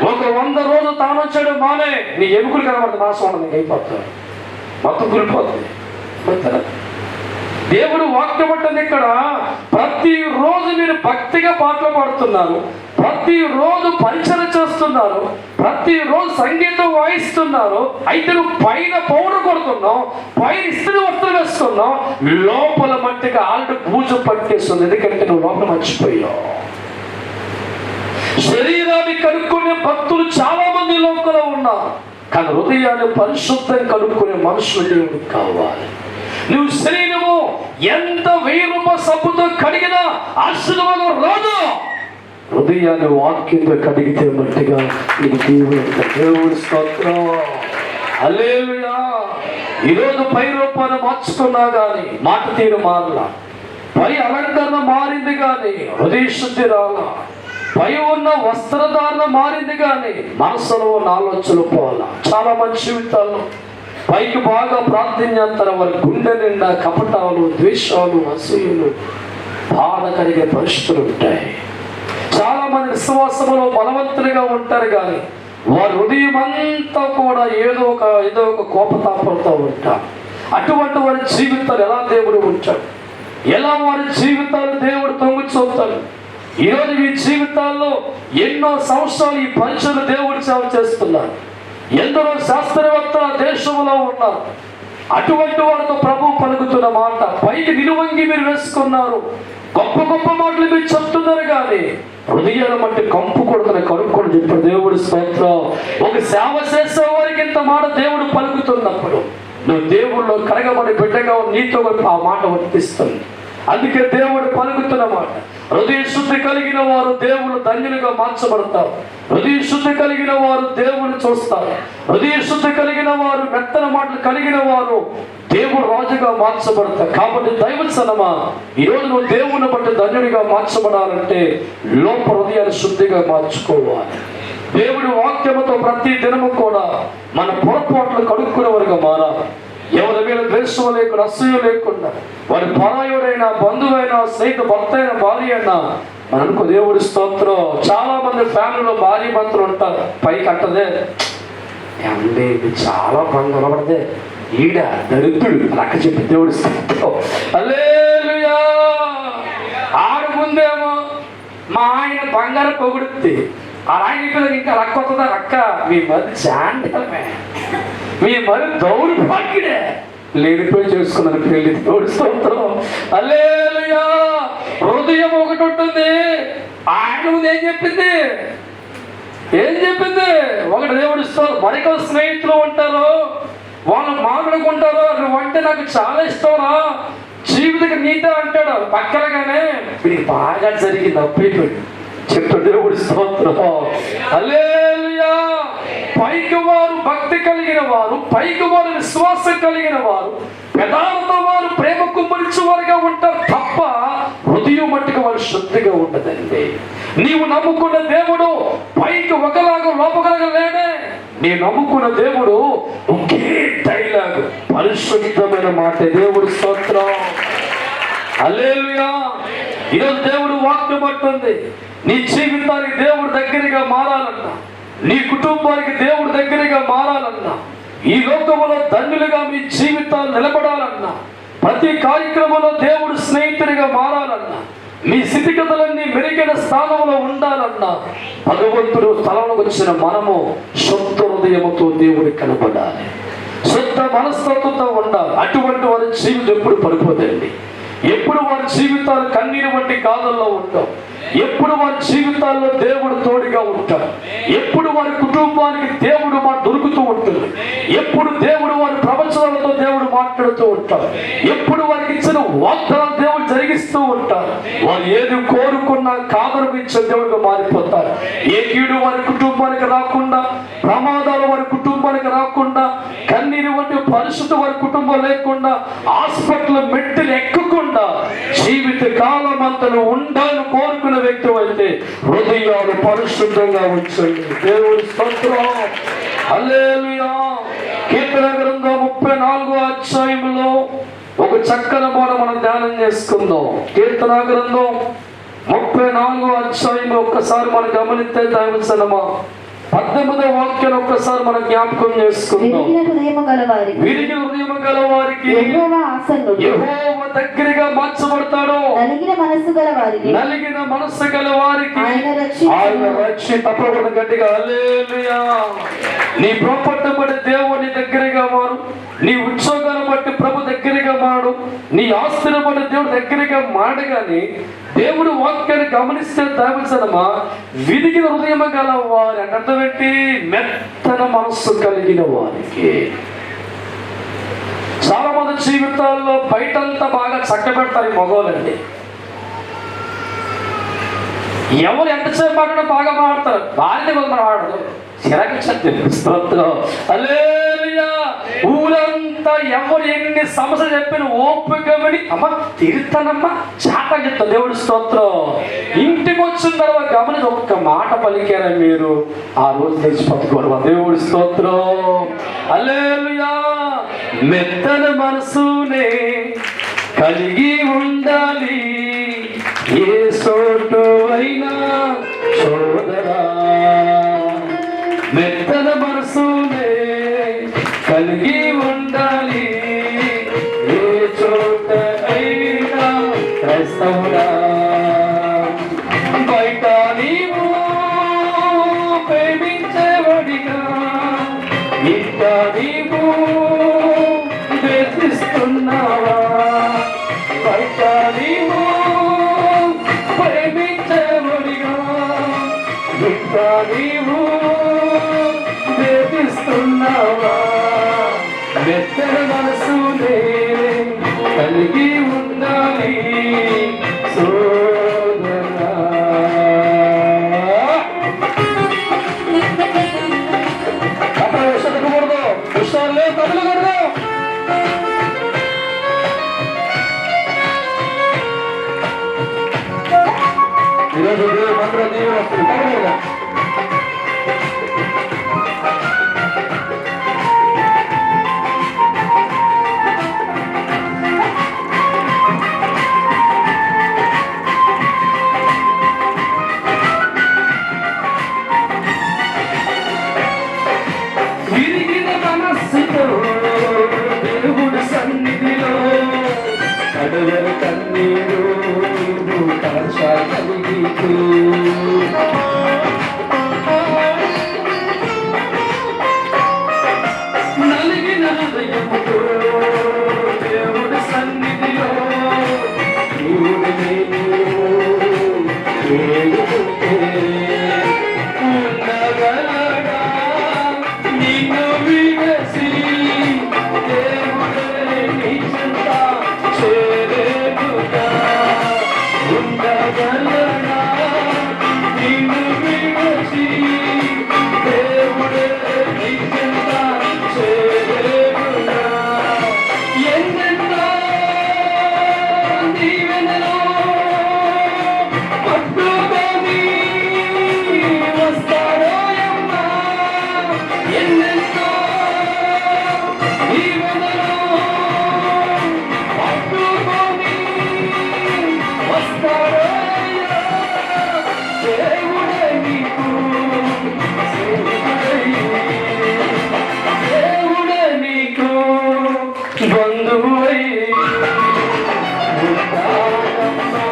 ఒక 100 రోజులు తానం చేయడం మానే, నీ ఎముకలు కనబడుతుంది, నాశం ఉండదు, అయిపోతుంది, మొత్తం కూలిపోతుంది. దేవుడు వాక్యం అంటే ఇక్కడ ప్రతిరోజు మీరు భక్తిగా పాటలు పాడుతున్నారు, ప్రతిరోజు పరిచయం చేస్తున్నారు, ప్రతిరోజు సంగీతం వాయిస్తున్నారు. అయితే నువ్వు పైన పౌడర్ కొడుతున్నావు, పైన ఇస్త్రీ వస్త్రం వేసుకున్నావు, లోపల మట్టిగా ఆల్రెడీ పూజ పట్టేస్తుంది. ఎందుకంటే నువ్వు లోపల మర్చిపోయావు. శరీరాన్ని కనుక్కునే భక్తులు చాలా మంది లోకంలో ఉన్నారు, కానీ హృదయాన్ని పరిశుద్ధం కనుక్కునే మనుషులు దేవుడు కావాలి. నువ్వు శరీరము ఎంత 1000 రూపాయల సబ్బుతో కడిగినా ఆశీర్వాదం రాదు. హృదయాన్ని వాక్యంతో కడిగితే మట్టిగా నీకు దేవుడి స్తోత్రం. హల్లెలూయా. ఈరోజు పై రూపాన్ని మార్చుకున్నా గాని మాట తీరు మారలా, పై అలంకరణ మారింది కానీ హృదయ శుద్ధి రాలా, పై ఉన్న వస్త్రధారణ మారింది కానీ మనసులో ఉన్న ఆలోచనలు పోవాలా. చాలా మంచి జీవితాల్లో పైకి బాగా ప్రార్థించేంతరం వారి గుండె నిండా కపటాలు, ద్వేషాలు, అసూయలు, బాధ కలిగే పరిస్థితులు ఉంటాయి. చాలా మంది విశ్వాసంలో బలవంతులుగా ఉంటారు కానీ వారి హృదయం అంతా కూడా ఏదో ఒక కోపతాపంతో ఉంటారు. అటువంటి వారి జీవితాలు ఎలా దేవుడు ఉంచాడు, ఎలా వారి జీవితాలు దేవుడు తొంగి చూస్తాడు. ఈరోజు ఈ జీవితాల్లో ఎన్నో సంవత్సరాలు ఈ పరిచయం దేవుడు సేవ చేస్తున్నారు. ఎందరో శాస్త్రవేత్తల దేశంలో ఉన్నారు. అటువంటి వారితో ప్రభు పలుకుతున్న మాట, పైకి నిలువంగి మీరు వేసుకున్నారు, గొప్ప గొప్ప మాటలు మీరు చెప్తున్నారు కానీ హృదయాల మట్టి కంపు కొడుతున్న కనుక్కొని చెప్పారు. దేవుడి స్తోత్రం. ఒక సేవ చేసే వారికి ఇంత మాట దేవుడు పలుకుతున్నప్పుడు నువ్వు దేవుళ్ళు కరగబడి బిడ్డగా నీతో ఆ మాట వర్తిస్తుంది. అందుకే దేవుడు పలుకుతున్న మాట, హృదయ శుద్ధి కలిగిన వారు దేవుడు ధన్యులుగా మార్చబడతారు. హృదయ శుద్ధి కలిగిన వారు దేవుడు చూస్తారు. హృదయ శుద్ధి కలిగిన వారు, మెత్తన మాటలు కలిగిన వారు దేవుడు రాజుగా మార్చబడతారు. కాబట్టి దైవసనమా, ఈరోజు నువ్వు దేవుని బట్టి ధన్యుడిగా మార్చబడాలంటే లోప హృదయాన్ని శుద్ధిగా మార్చుకోవాలి. దేవుడి వాక్యముతో ప్రతి దినము కూడా మన పొరపాట్లు కడుక్కునేవారుగా మారాలి. ఎవరి మీద ద్వేషం లేకుండా, అసూయ లేకుండా, వారి పరాయుడైన, బంధువైనా, స్నేహితు, భర్త అయిన, భార్య అయినా మన అనుకో దేవుడి స్తోత్రం. చాలా మంది ఫ్యామిలీలో భార్య భర్తలు ఉంటారు, పైకి అంటదే ఏమండి ఇది చాలా బాగా కనబడదే, ఈడ దరిద్రుడు అని అక్క చెప్పి దేవుడి స్తోత్రం. హల్లెలూయా. ఆడ ముందేమో మా ఆయన బంగారం పొగుడుద్ది, ఆ ఆయన పిల్లలకి ఇంకా రక్క వస్తుందా, రక్క మీ మరి చాండలమే, మీ మరి దౌడు పక్కిడే లేనిపోయి చేసుకున్నాను పెళ్లి. దేవుడి స్తోత్రం. హల్లెలూయా. హృదయం ఒకటి ఉంటుంది, ఆయన ముందు ఏం చెప్పింది, ఒకటి దేవుడి స్తోత్రం. మరికొ స్నేహితులు ఉంటారు, వాళ్ళు మాట్లాడుకుంటారు, నువ్వు అంటే నాకు చాలా ఇష్టంరా, జీవితకి నీతే అంటాడు, పక్కనగానే వీడికి బాగా జరిగింది అప్పైపోయి చెప్పాడు దేవుడి స్తోత్రం. హల్లెలూయా. పైకి వారు భక్తి కలిగిన వారు, పైకి వారు విశ్వాసం కలిగిన వారు, పెదాలతో వారు ప్రేమ కుమ్మరించే వారుగా ఉంటారు తప్ప హృదయం మట్టుకు వారు శుద్ధిగా ఉండదండి. నీవు నమ్ముకున్న దేవుడు పైకి ఒకలాగా లోపగలగా లేడే, నీ నమ్ముకున్న దేవుడు ఒకే డైలాగ్, పరిశుద్ధమైన మాట. దేవుడి స్తోత్రం. హల్లెలూయా. ఈరోజు దేవుడు వాక్యం పట్టుంది, నీ జీవితానికి దేవుడు దగ్గరగా మారాలన్నా, నీ కుటుంబానికి దేవుడు దగ్గరగా మారాలన్నా, ఈ లోకంలో ధన్యులుగా మీ జీవితాలు నిలబడాలన్నా, ప్రతి కార్యక్రమంలో దేవుడు స్నేహితుడిగా మారాలన్నా, మీ స్థితిగతులన్నీ మెరుగైన స్థానంలో ఉండాలన్నా, భగవంతుడు స్థలంలోకి వచ్చిన మనము శుద్ధ హృదయముతో దేవుడికి కనబడాలి, శుద్ధ మనస్తత్వంతో ఉండాలి. అటువంటి వారి జీవితం ఎప్పుడు పడిపోతుంది, ఎప్పుడు వారి జీవితాలు కన్నీరు వంటి కాదల్లో ఉంటాం, ఎప్పుడు వారి జీవితాల్లో దేవుడు తోడుగా ఉంటాడు, ఎప్పుడు వారి కుటుంబానికి దేవుడు దొరుకుతూ ఉంటుంది, ఎప్పుడు దేవుడు వారి ప్రవచనాలతో దేవుడు మాట్లాడుతూ ఉంటాడు, ఎప్పుడు వారికి ఇచ్చిన వాగ్దానాలు దేవుడు జరిగిస్తూ ఉంటారు. వారు ఏది కోరుకున్నా కాదరకు ఇచ్చే దేవుడిగా మారిపోతారు. ఏ కీడు వారి కుటుంబానికి రాకుండా, ప్రమాదాలు వారి కుటుంబానికి రాకుండా, కన్నీరు వంటి పరిస్థితి వారి కుటుంబం లేకుండా, హాస్పిటల్ మెట్టులు ఎక్కకుండా జీవిత కాలం అంతను ఉండాలని కోరుకునే వ్యక్తి అయితే హృదయాలు పరిశుద్ధంగా ఉంచండి. దేవుడి స్తోత్రం. హల్లెలూయా. కీర్తన గ్రంథం 34వ అధ్యాయంలో ఒక చక్కని మాట మనం ధ్యానం చేసుకుందాం. కీర్తన గ్రంథం 34వ అధ్యాయం ఒక్కసారి మనం గమనిస్తే దైవజనమా 18వ వాక్యాన్ని ఒక్కసారి మనం జ్ఞాపకం చేసుకుందాం. విరిగిన హృదయం గల వారికి యెహోవా దగ్గరగా మార్చబడతాడు, నలిగిన మనస్సు గల వారికి ఆయన రక్షణ. తప్పకుండా గట్టిగా హల్లెలూయా. నీ ప్రాపర్టీ బట్టి దేవుని దగ్గరగా మారు, నీ ఉద్యోగాన్ని బట్టి ప్రభు దగ్గరగా మాడు, నీ ఆస్తులను బట్టి దేవుడు దగ్గరగా మాడగాని దేవుడు వాక్యాన్ని గమనిస్తే దైవజనమా విరిగిన హృదయం గల వారి అంటే అర్థం ఏంటి, మెత్తన మనస్సు కలిగిన వారికి. చాలా మంది జీవితాల్లో బయటంతా బాగా చక్కబెడతారు ఈ మగవాళ్ళండి, ఎవరు ఎంతసేపు మాట్లాడో బాగా మాట్లాడతారు, భార్య కొంత మాట్లాడదు, స్తోత్రం. హల్లెలూయా. ఊరంతా ఎవరు ఎన్ని సమస్యలు చెప్పిన ఓపిక విని అమ్మ తిరుతానమ్మా చాట చెప్తా. దేవుడి స్తోత్రం. ఇంటికి వచ్చిన తర్వాత గమనించి ఒక్క మాట పలికారా మీరు, ఆ రోజు తెచ్చిపోతుకోవడం. దేవుడి స్తోత్రం. హల్లెలూయా. మెత్తన మనసునే కలిగి ఉండాలి ఏ చోటు అయినా సోదరా, మెత్తన మనసునే కలిగి ఉండాలి ఏ చోట అయినా క్రైస్తవుడా. బయట నీవు ప్రేమించేవాడిగా, ఇంట నీవు ద్వేషిస్తున్నావా, బయట నీవు ప్రేమించేవాడిగా, ఇంట నీవు వేధిస్తున్నావా. మెత్తన మనసునే కలిగి ఉండాలి సోదరా. అక్కడ విషకూడదు, విషయాలే కదలకూడదు. ఈరోజు దేవుడు మంత్ర దేవుడు వస్తుంది. మనస్సుతో దేవుడి సన్నిధిలో కడవరి కన్నీరు కాచగలిగితూ నలిగిన హృదయముతో దేవుడి సన్నిధిలో దేవుడిని ఉండగలడా నిన్ను విడసి దేవుడే నీ చెంత చేరేనుగా ఉండగలడా నిన్ను విడసి దేవుడే నీ చెంత చేరేనుగా ఎన్నెన్నో దీవెనలు పట్టుకొని వస్తారోయమ్మా ఎన్నెన్నో దీవెనలు పట్టుకొని వస్తారోయ్యా దేవుడే నీకు దేవుడే నీకు బంధువై ఉంటాడమ్మా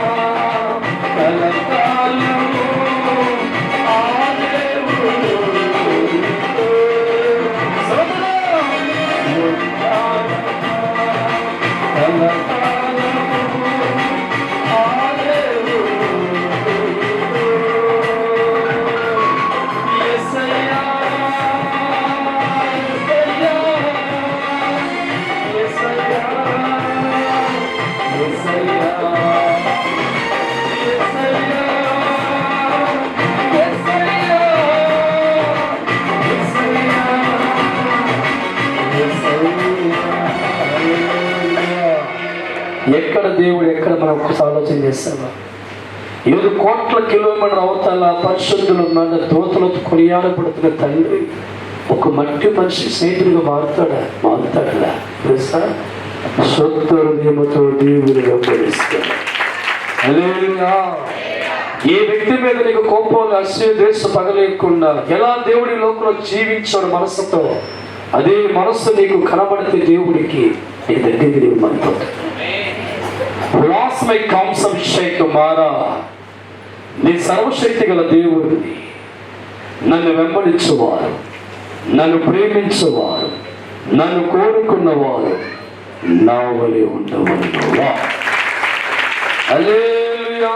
కలకాలము ఆ దేవుడు ఎక్కడ దేవుడు ఎక్కడ మనం ఒకసారి ఆలోచన చేస్తామా? 7 కోట్ల కిలోమీటర్ అవతల పరిశుద్ధులు మన దూతలతో కొనియాడబడుతున్న తండ్రి ఒక మట్టి మనిషి స్నేహితుడిగా మారుతాడా తెలుసా? శుద్ధ హృదయముతో దేవుని వెంబడిస్తాడు. హల్లెలూయా. ఏ వ్యక్తి మీద నీకు కోపం అసూయ ద్వేషం పగలేకుండా ఎలా దేవుడి లోకంలో జీవించాడు మనసుతో, అదే మనస్సు నీకు కనబడితే దేవుడికి నీ దగ్గరికి నీవు మనతో ఉల్లాసమై కాంసంశైకు మారా. నీ సర్వశక్తి గల దేవుడిని, నన్ను వెంబడించువారు, నన్ను ప్రేమించువారు, నన్ను కోరుకున్నవారు నా వలె ఉండవలెనుగా. హల్లెలూయా.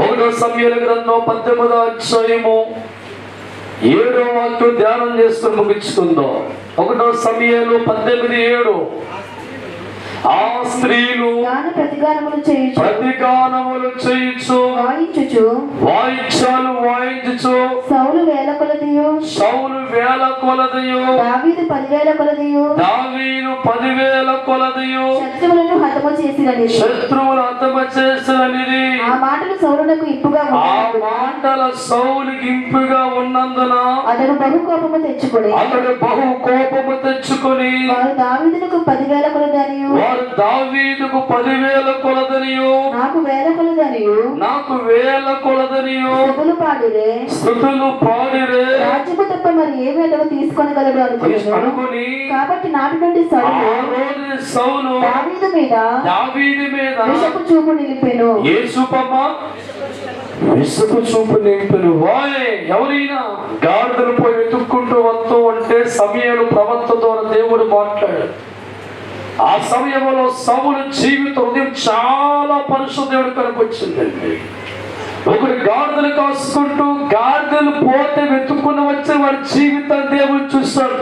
1 సమూయేలు గ్రంథం 18వ అధ్యాయము 7వ వాక్యం ధ్యానం చేస్తూ ముగించుకుందాం. 1 సమూయేలు 18:7. ఆ స్త్రీలు ప్రతిగానములు చేయుచు వాయిద్యాలు వాయించుచు సౌలు వేల కొలదియు దావీదు 10,000 కొలదియు శత్రువులను హతము చేసిననిది. ఆ మాటలు సౌలుకి ఇంపుగా ఉన్నందున అతడు బహు కోపము తెచ్చుకొని వారు దావీదుకు 10,000 కొలదనియు దావీదుకు 10,000 కొలదనియు నాకు వేల కొలదనియు స్తుతులు పాడిరే. రాజ్యము తప్ప మరి ఏమి అతడు తీసుకొనగలడు అనుకుని కాబట్టి నాటి నుండి సౌలు దావీదు మీద విషపు చూపు నిలిపెను. విసుగు చూపు నింపెను. ఎవరైనా గాడిదలు పోయి వెతుక్కుంటూ వస్తూ అంటే సమూయేలు ప్రవక్త ద్వారా దేవుడు మాట్లాడాడు. ఆ సమయంలో సౌలు జీవిత హృదయం చాలా పరిశుద్ధుడు కనిపించిందండి. ఒకరు గాడిదలు కాసుకుంటూ గాడిదలు పోతే వెతుక్కుని వచ్చే వారి జీవితం దేవుడు చూస్తాడు.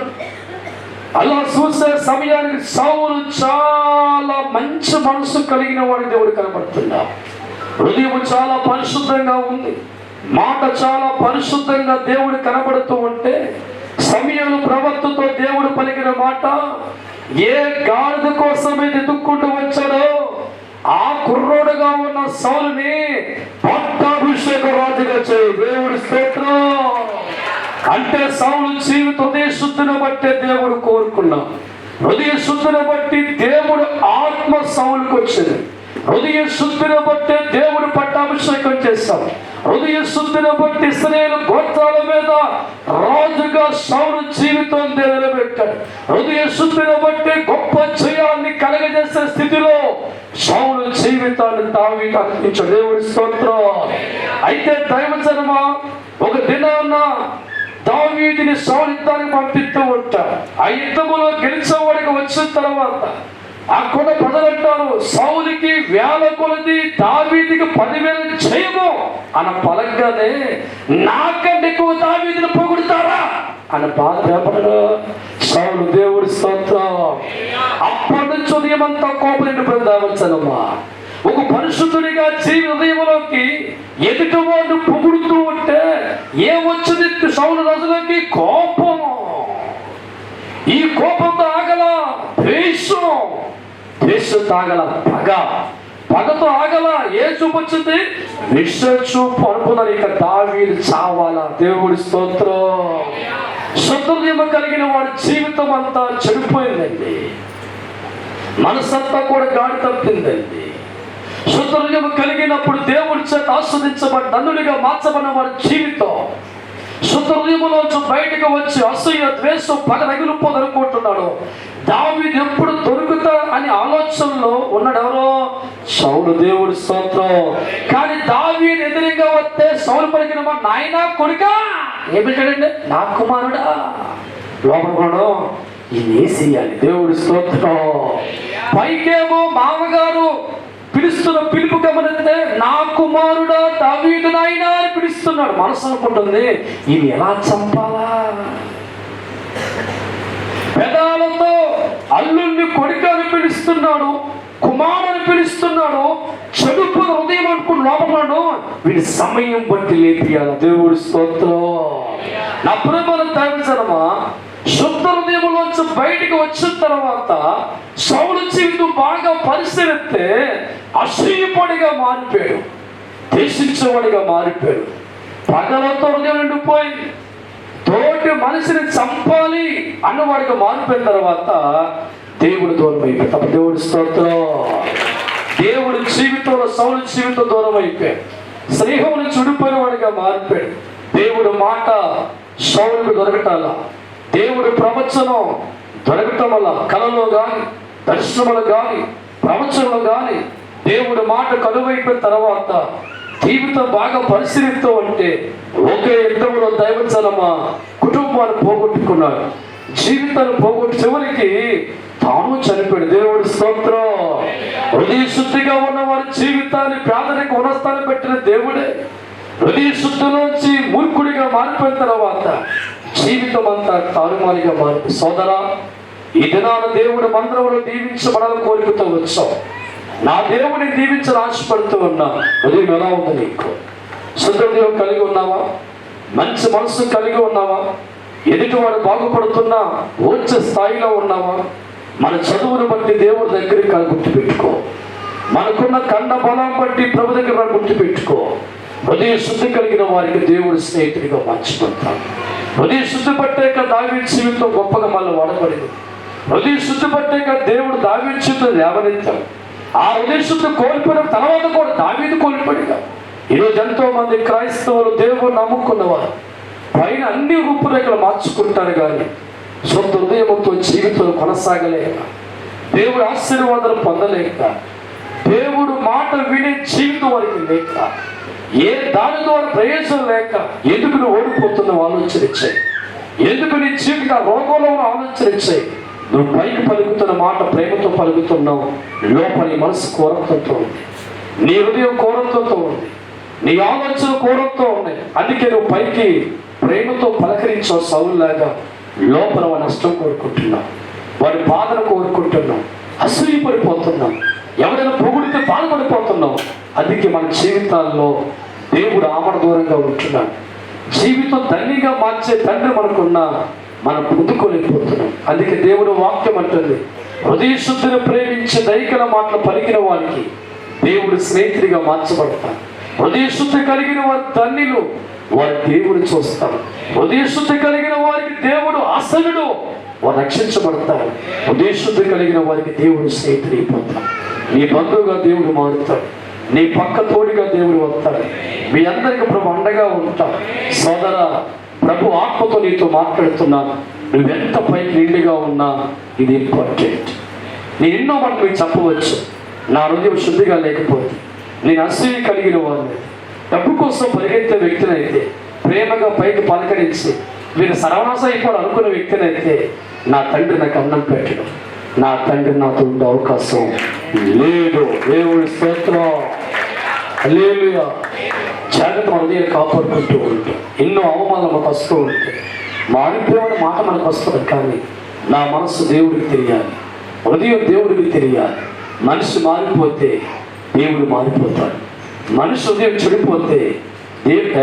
అలా చూసే సమయానికి సౌలు చాలా మంచి మనసు కలిగిన వాడు దేవుడు కనబడుతున్నాడు. హృదయం చాలా పరిశుద్ధంగా ఉంది, మాట చాలా పరిశుద్ధంగా దేవుడు కనబడుతూ ఉంటే సమూయేలు ప్రవక్తతో దేవుడు పలికిన మాట, ఏ గాడిద కోసమే ఎదుక్కుంటూ వచ్చాడో ఆ కుర్రోడుగా ఉన్న సౌలుని పట్టాభిషేక రాజుగా చేయి. దేవుడి స్తోత్రం. అంటే సౌలు జీవిత హృదయ శుద్ధిని బట్టే దేవుడు కోరుకున్నాం. హృదయ శుద్ధిని బట్టి దేవుడు ఆత్మ సౌలుకు వచ్చింది. హృదయ శుద్ధిని బట్టి దేవుడు పట్టాభిషేకం చేశాడు. హృదయ శుద్ధిని బట్టి ఇశ్రాయేలు గోత్రాల మీద రాజుగా సౌలు జీవితం నిలబెట్టాడు. హృదయ శుద్ధిని బట్టి గొప్ప జయాన్ని కలగజేసే స్థితిలో సౌలు జీవితాన్ని దావీదు అర్పించాడు. దేవుడి స్తోత్రం. అయితే దైవజనమ ఒక దినాన్న దావీదుని సౌలు యుద్ధానికి పంపిస్తూ ఉంటాడు. ఆ యుద్ధములో గెలిచేవాడికి వచ్చిన తర్వాత అక్కడ ప్రజలంటారు, సౌలుకి 1000 కొలది దావీదుకి 10,000 చేయము అని పలకగానే నాకంటే ఎక్కువ దావీదుని పొగుడుతారా అని బాధపడడు సౌలు. దేవుడి స్తోత్రం. అప్పటి నుంచి ఉదయమంతా కోపలేని బృందావచ్చనమ్మా. ఒక పరిశుద్ధుడిగా జీవి హృదయంలోకి ఎదుటి వాడిని పొగుడుతూ ఉంటే ఏమొచ్చింది సౌలు రాజులోకి? కోపం. ఈ కోపంతో ఆగల ద్వేషం, ద్వేషంతో ఆగల పగ, పగతో ఆగల ఏ చూపొచ్చింది? విష చూపు అనుకున్నారు. ఇక దావీదు చావాలా. దేవుడి స్తోత్రం. శుద్ధహృదయం కలిగిన వాడి జీవితం అంతా చెడిపోయిందండి. మనసంతా కూడా గాడి తప్పిందండి. శుద్ధహృదయం కలిగినప్పుడు దేవుడి చేత ఆస్వాదించబడి ధన్యుడిగా మార్చబడిన వాడి జీవితం శుద్ధ హృదయంలోంచి బయటకు వచ్చి అసూయ, ద్వేషం, పగ రగిలిపోదనుకుంటున్నాడు. దావీదు ఎప్పుడు దొరుకుతా అని ఆలోచనలో ఉన్నాడు ఎవరో? సౌలు. దేవుడి స్తోత్రం. కానీ దావీదు ఎదురుగా వస్తే సౌలు పలికిన మాట, నాయనా కొడుకా, ఏమిటండి? నా కుమారుడా. లోపల ఇదేసేయాలి. దేవుడి స్తోత్రం. పైకేమో మామగారు పిలుస్తున్న పిలుపు గమనిస్తే నా కుమారుడా దావీదు నాయనా అని పిలుస్తున్నాడు. మనసు అనుకుంటుంది, ఇది ఎలా చంపాలా? పెదాలతో అల్లుల్ని కొడుకు అని పిలుస్తున్నాడు, కుమారుని పిలుస్తున్నాడు. చెడుపు హృదయం అనుకుని లోపలను వీడి సమయం బట్టి లేపియాలి. దేవుడి స్తోత్రం. నా ప్రేమల దైవజనమా, శుద్ధ హృదయంలోంచి బయటికి వచ్చిన తర్వాత సౌలు జీవితం బాగా పరిశీలిస్తే అసూయపడిగా మారిపోయాడు, దేశించేవాడిగా మారిపోయాడు. పగలతో హృదయం నిండిపోయింది. తోటి మనిషిని చంపాలి అన్నవాడిగా మారిపోయిన తర్వాత దేవుడు దూరం అయిపోయాడు. తప్ప దేవుడి స్తోత్రం. దేవుడి జీవితంలో సౌలు జీవితం దూరం అయిపోయాడు. స్నేహం నుంచి విడిపోయిన వాడిగా మారిపోయాడు. దేవుడు మాట సౌలుకు దొరకటాల, దేవుడి ప్రవచనం దొరకటం వల్ల కలలో కానీ దర్శనములు కానీ ప్రవచనలు కానీ దేవుడి మాట కనువైపోయిన తర్వాత జీవితం బాగా పరిశీలిస్తూ ఉంటే ఒకే యుద్ధంలో దైవజనమా కుటుంబాన్ని పోగొట్టుకున్నాడు, జీవితాన్ని పోగొట్టు చివరికి తాను చనిపోయాడు. దేవుడి స్తోత్రం. హృదయ శుద్ధిగా ఉన్న వారి జీవితాన్ని పేదరిక ఉన్నస్థానం పెట్టిన దేవుడే హృదయ శుద్ధిలోంచి మూర్ఖుడిగా మారిపోయిన తర్వాత జీవితం అంతా తారుమారిగా మారి. సోదరా, ఈ దినాన దేవుడు మందిరంలో దీవించబడాలని కోరికతో వచ్చావు. నా దేవుడిని దీవించని ఆశపడుతూ ఉన్నా. హృదయం ఎలా ఉంది నీకు? శుద్ధహృదయం కలిగి ఉన్నావా? మంచి మనసు కలిగి ఉన్నావా? ఎదుటివాడు బాగుపడుతున్నా వచ్చే స్థాయిలో ఉన్నావా? మన చదువును బట్టి దేవుడి దగ్గరికి గుర్తుపెట్టుకో. మనకున్న కండ బలం బట్టి ప్రభు దగ్గర గుర్తుపెట్టుకో. హృదయ శుద్ధి కలిగిన వారికి దేవుడు స్నేహితుడిగా మార్చిపోతాడు. హృదయ శుద్ధి పట్టాక దావీదు జీవితం గొప్పగా మళ్ళీ వాడబడింది. హృదయ శుద్ధి పట్టాక దేవుడు దావీదు జీవితం లేవనెత్తాడు. ఆ హృదయ శుద్ధి కోల్పోయిన తర్వాత కూడా దావీదు కోల్పోయాడు. ఈరోజు ఎంతో మంది క్రైస్తవులు దేవుడు నమ్ముకున్నవారు పైన అన్ని రూపురేఖలు మార్చుకుంటారు కానీ సొంత హృదయంతో జీవితం కొనసాగలేక, దేవుడు ఆశీర్వాదాలు పొందలేక, దేవుడు మాట వినే జీవితం వారికి లేక, ఏ దాని ద్వారా ప్రయోజనం లేక ఎందుకు నువ్వు ఓడిపోతున్నావు ఆలోచనిచ్చాయి. ఎందుకు నీ జీవిత రోగంలో ఆలోచనిచ్చాయి. నువ్వు పైకి పలుకుతున్న మాట ప్రేమతో పలుకుతున్నావు, లోపల నీ మనసు కోరత్వంతో ఉంది, నీ హృదయం కోరత్వంతో ఉంది, నీ ఆలోచన కోరత్వం ఉన్నాయి. అందుకే నువ్వు పైకి ప్రేమతో పలకరించావు సౌలులాగా, లోపల వాడి నష్టం కోరుకుంటున్నావు, వాడి బాధను కోరుకుంటున్నావు, అసూయపడిపోతున్నావు, ఎవరైనా పొగిడితే బాధపడిపోతున్నావు. అందుకే మన జీవితాల్లో దేవుడు ఆమడ దూరంగా ఉంటున్నాడు. జీవితం ధన్యంగా మార్చే తండ్రి మనకున్నా మనం పొందుకోలేకపోతున్నాం. అందుకే దేవుడు వాక్యం అంటుంది, హృదయ శుద్ధిని ప్రేమించి దైకల మాటలు పలికిన వారికి దేవుడు స్నేహితుడిగా మార్చబడతాడు. హృదయ శుద్ధి కలిగిన వారి ధన్యులు, వారి దేవుడు చూస్తారు. హృదయ శుద్ధి కలిగిన వారికి దేవుడు ఆసనుడు, వారు రక్షించబడతారు. హృదయ శుద్ధి కలిగిన వారికి దేవుడు స్నేహితుడు అయిపోతాడు. నీ బంధువుగా దేవుడు మారుతాడు, నీ పక్క తోడిగా దేవుడు వస్తాడు, మీ అందరికి ప్రభు అండగా ఉంటాడు. సోదర, ప్రభు ఆత్మతో నీతో మాట్లాడుతున్నాను. నువ్వెంత పైకి నిండుగా ఉన్నా ఇది ఇంపార్టెంట్. నేను ఎన్నో మాట మీకు చెప్పవచ్చు. నా హృదయం శుద్ధిగా లేకపోతే, నేను అసూయ కలిగిన వాడిని, డబ్బు కోసం పరిగెత్తే వ్యక్తినైతే, ప్రేమగా పైకి పలకరించి మీరు సర్వనాశం అయిపోవాలి అనుకున్న వ్యక్తినైతే, నా తండ్రి నాకు అన్నం పెట్టడం, నా తండ్రి నాతో ఉండే అవకాశం లేదు. దేవుడి స్తోత్రం, హల్లెలూయా. జాగ్రత్త హృదయాన్ని కాపాడుకుంటూ ఉంటాం. ఎన్నో అవమానాలు మనకు వస్తూ ఉంటాయి. మారిపోయిన మాట మనకు వస్తుంది, కానీ నా మనసు దేవుడికి తెలియాలి, హృదయం దేవుడికి తెలియాలి. మనిషి మారిపోతే దేవుడు మారిపోతాడు. మనిషి హృదయం చెడిపోతే దేవుడు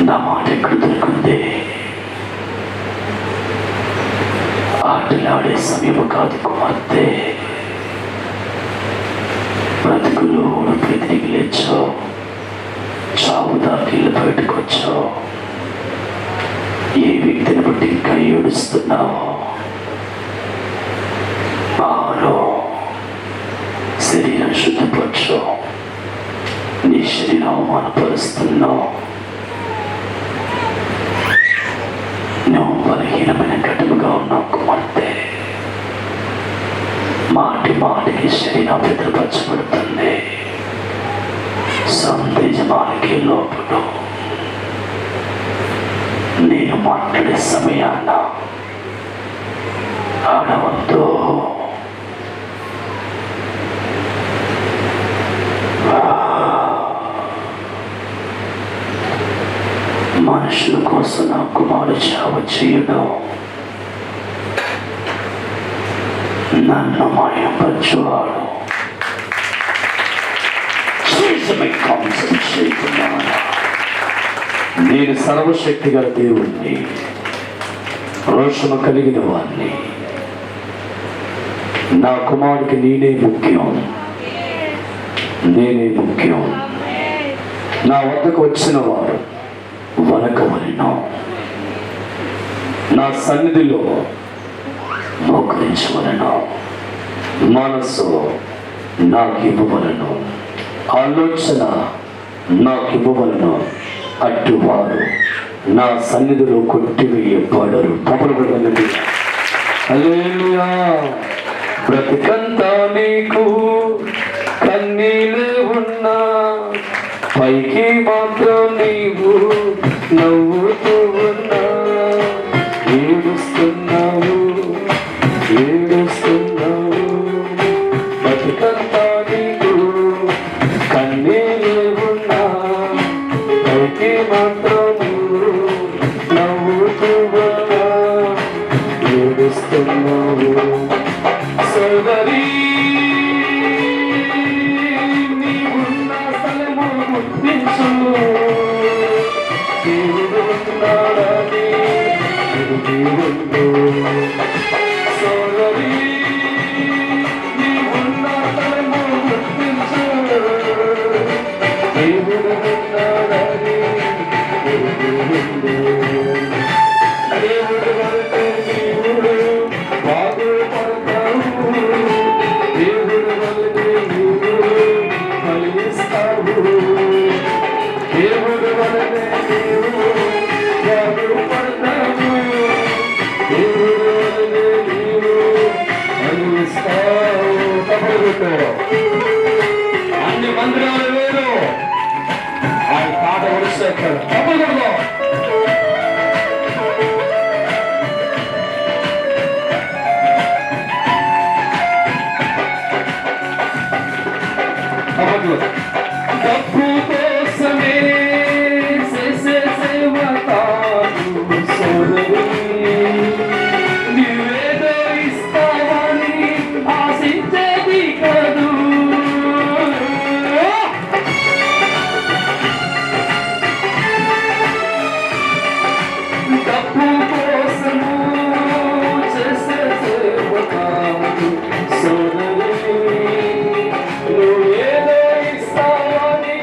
నా మాట ఎక్కడ దొరుకుంది? ఆటలాడే సమయం కాదు కుమార్తె. బ్రతుకులు తిరిగి లేచావు, చావు దాకి బయటకు వచ్చావు. ఏ వ్యక్తిని బట్టి ఇంకా ఏడుస్తున్నావు? మారు, శరీరం శుద్ధిపరచు. నీ శరీరం అవమానపరుస్తున్నావు. నువ్వు బలహీనమైన ఘటముగా ఉన్నావు కుమార్తె. మాటి మాటికి శరీరం భద్రపరచబడుతుంది. సందేశమానికి లోపల నేను మాట్లాడే సమయాన్న ఆడవద్దు. మనుషుల కోసం నా కుమారుడు చావ చేయడం, నన్ను మాయపరచువాడు. నేను సర్వశక్తి గల దేవుణ్ణి, రోషము కలిగిన వాడిని. నా కుమారుడికి నేనే ముఖ్యం, నేనే ముఖ్యం. నా వద్దకు వచ్చిన వారు వనకవలను, నా సన్నిధిలో మోకరించవలను. మనసు నాకు ఇవ్వవలను, ఆలోచన నాకు ఇవ్వవలను. అట్టువారు నా సన్నిధిలో కొట్టివేయబడరు. తప్పకుండా హల్లెలూయా. బ్రతికంతా నీకు కన్నీలే ఉన్నా, పైకి మాత్రం నీవు నవ్వుతూ ఉన్నా. ఏడుస్తున్నావు, ఏడుస్తున్నావు. బ్రతికంతా నీకు కన్నీలే ఉన్నా, పైకి మాత్రం నీవు నవ్వుతూ ఉన్నా. ఏడుస్తున్నావు సోదరి. అన్ని మందిరాలు వేరు, ఆయన పాట ఒడిసేస్తాడు. తప్పకూడదు. డబ్బు కోసమే చేసే సేవ కాదు సోదరి. నువ్వేదో ఇస్తావని ఆశించేది కాదు. డబ్బు కోసము చేసే సేవ కాదు సోదరి. నువ్వేదో ఇస్తావని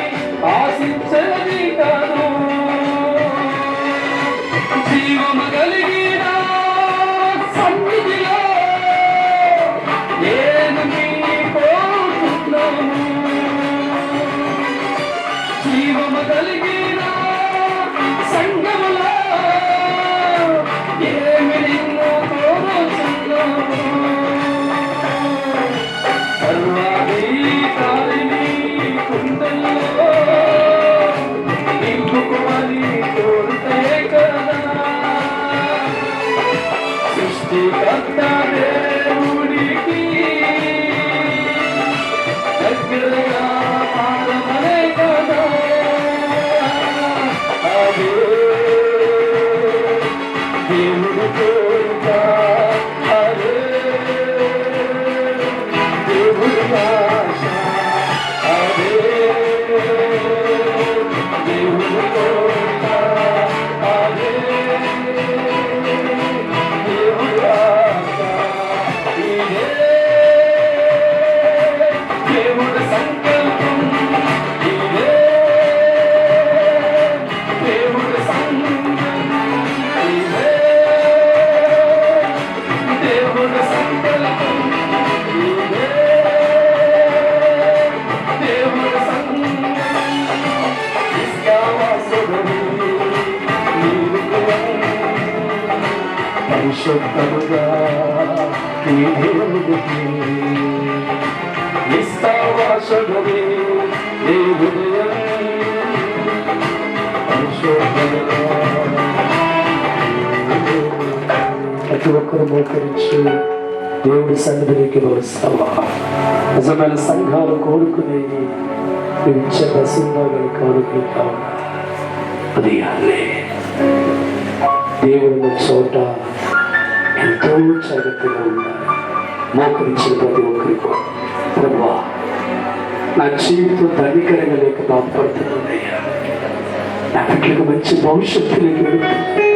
దేవుడి ఆశ, అదే దేవుడి కోరిక, అదే దేవుడి ఆశ, ఇదే దేవుడి సంకల్పం, ఇదే దేవుడి సంకల్పం, ఇదే దేవుడి సంకల్పం, ఇదే దేవుడి సంకల్పం. ఇస్కావాసుడని పరిశుద్ధముగా నీ దేవుడికి నిస్తావాసుడని నీ హృదయం పరిశుద్ధముగా. ప్రతి ఒక్కరు మోకరించి దేవుడి సన్నిధికి వస్తావా? నిజమైన సంఘాలు కోరుకునేవి ఇచ్చే ప్రసిందాలు కోరుకుంటా అది అల్లే దేవుడి చోట ఎంతో జాగ్రత్తగా ఉండాలి. మోకరించిన ప్రతి ఒక్కరికి ప్రభువా, నా జీవితం ధనికరంగా లేక బాధపడుతున్నానయ్యా, నా బిడ్డలకు మంచి భవిష్యత్తులోకి వెళుతుంది,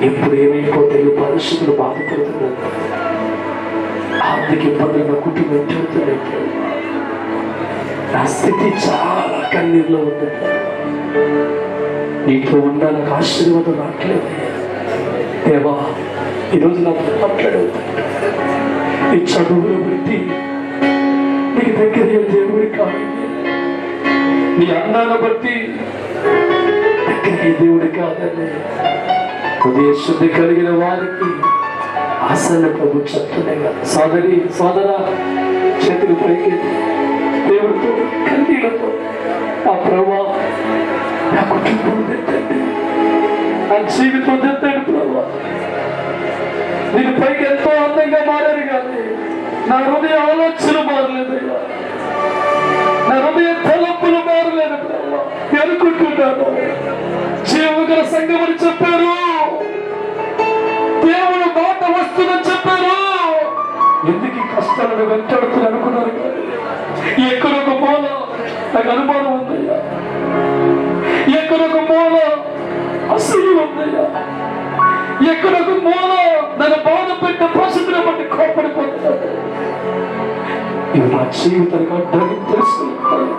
ఎప్పుడు ఏమైపోతాయో పరిస్థితులు బాధపడుతున్నాను, ఆర్థిక ఇబ్బందులు నా కుటుంబం చెబుతున్నట్టు, నా స్థితి చాలా కన్నీరులో ఉంది, నీతో ఉండాలకు ఆశీర్వాదం రావట్లేదు దేవా. ఈరోజు నాకు మాట్లాడవుతాడు, నీ చదువులు పెట్టి నీకు దగ్గర దేవుడి కాదు, నీ అన్నాన్ని బట్టి దగ్గర దేవుడి కాదని హృదయ శుద్ధి కలిగిన వారికి ఆశల ప్రభు చెప్తున్నాయి కదా. సోదరి సోదరా, చేతులు పైకి దేవుడితో కన్నీళ్లతో ఆ ప్రభా నా కుటుంబం తెత్తండి, నా జీవితం తెత్తండి ప్రభా. నేను పైకి ఎంతో అందంగా మారాను కానీ నా హృదయ ఆలోచన మారలేదయ్యా, నా హృదయ తలంపులు మారలేదు ప్రభా. అనుకుంటున్నాను జీవగల సంఘం అని చెప్పారు, దేవుడు మాట వస్తుందని చెప్పారు, ఎందుకు ఈ కష్టాలను వెంటాడుతుని అనుకున్నారు కానీ ఎక్కడొక మూల నాకు అనుమానం ఉందయ్యా, ఎక్కడొక మూల అసలు ఉందయ్యా, ఎక్కడొక మూల నన్ను బాధ పెట్టిన పరిస్థితులను బట్టి కోపడిపోతున్నాను. ఇవి నా జీవితానికి అడ్డానికి తెలుసుకుంటాను.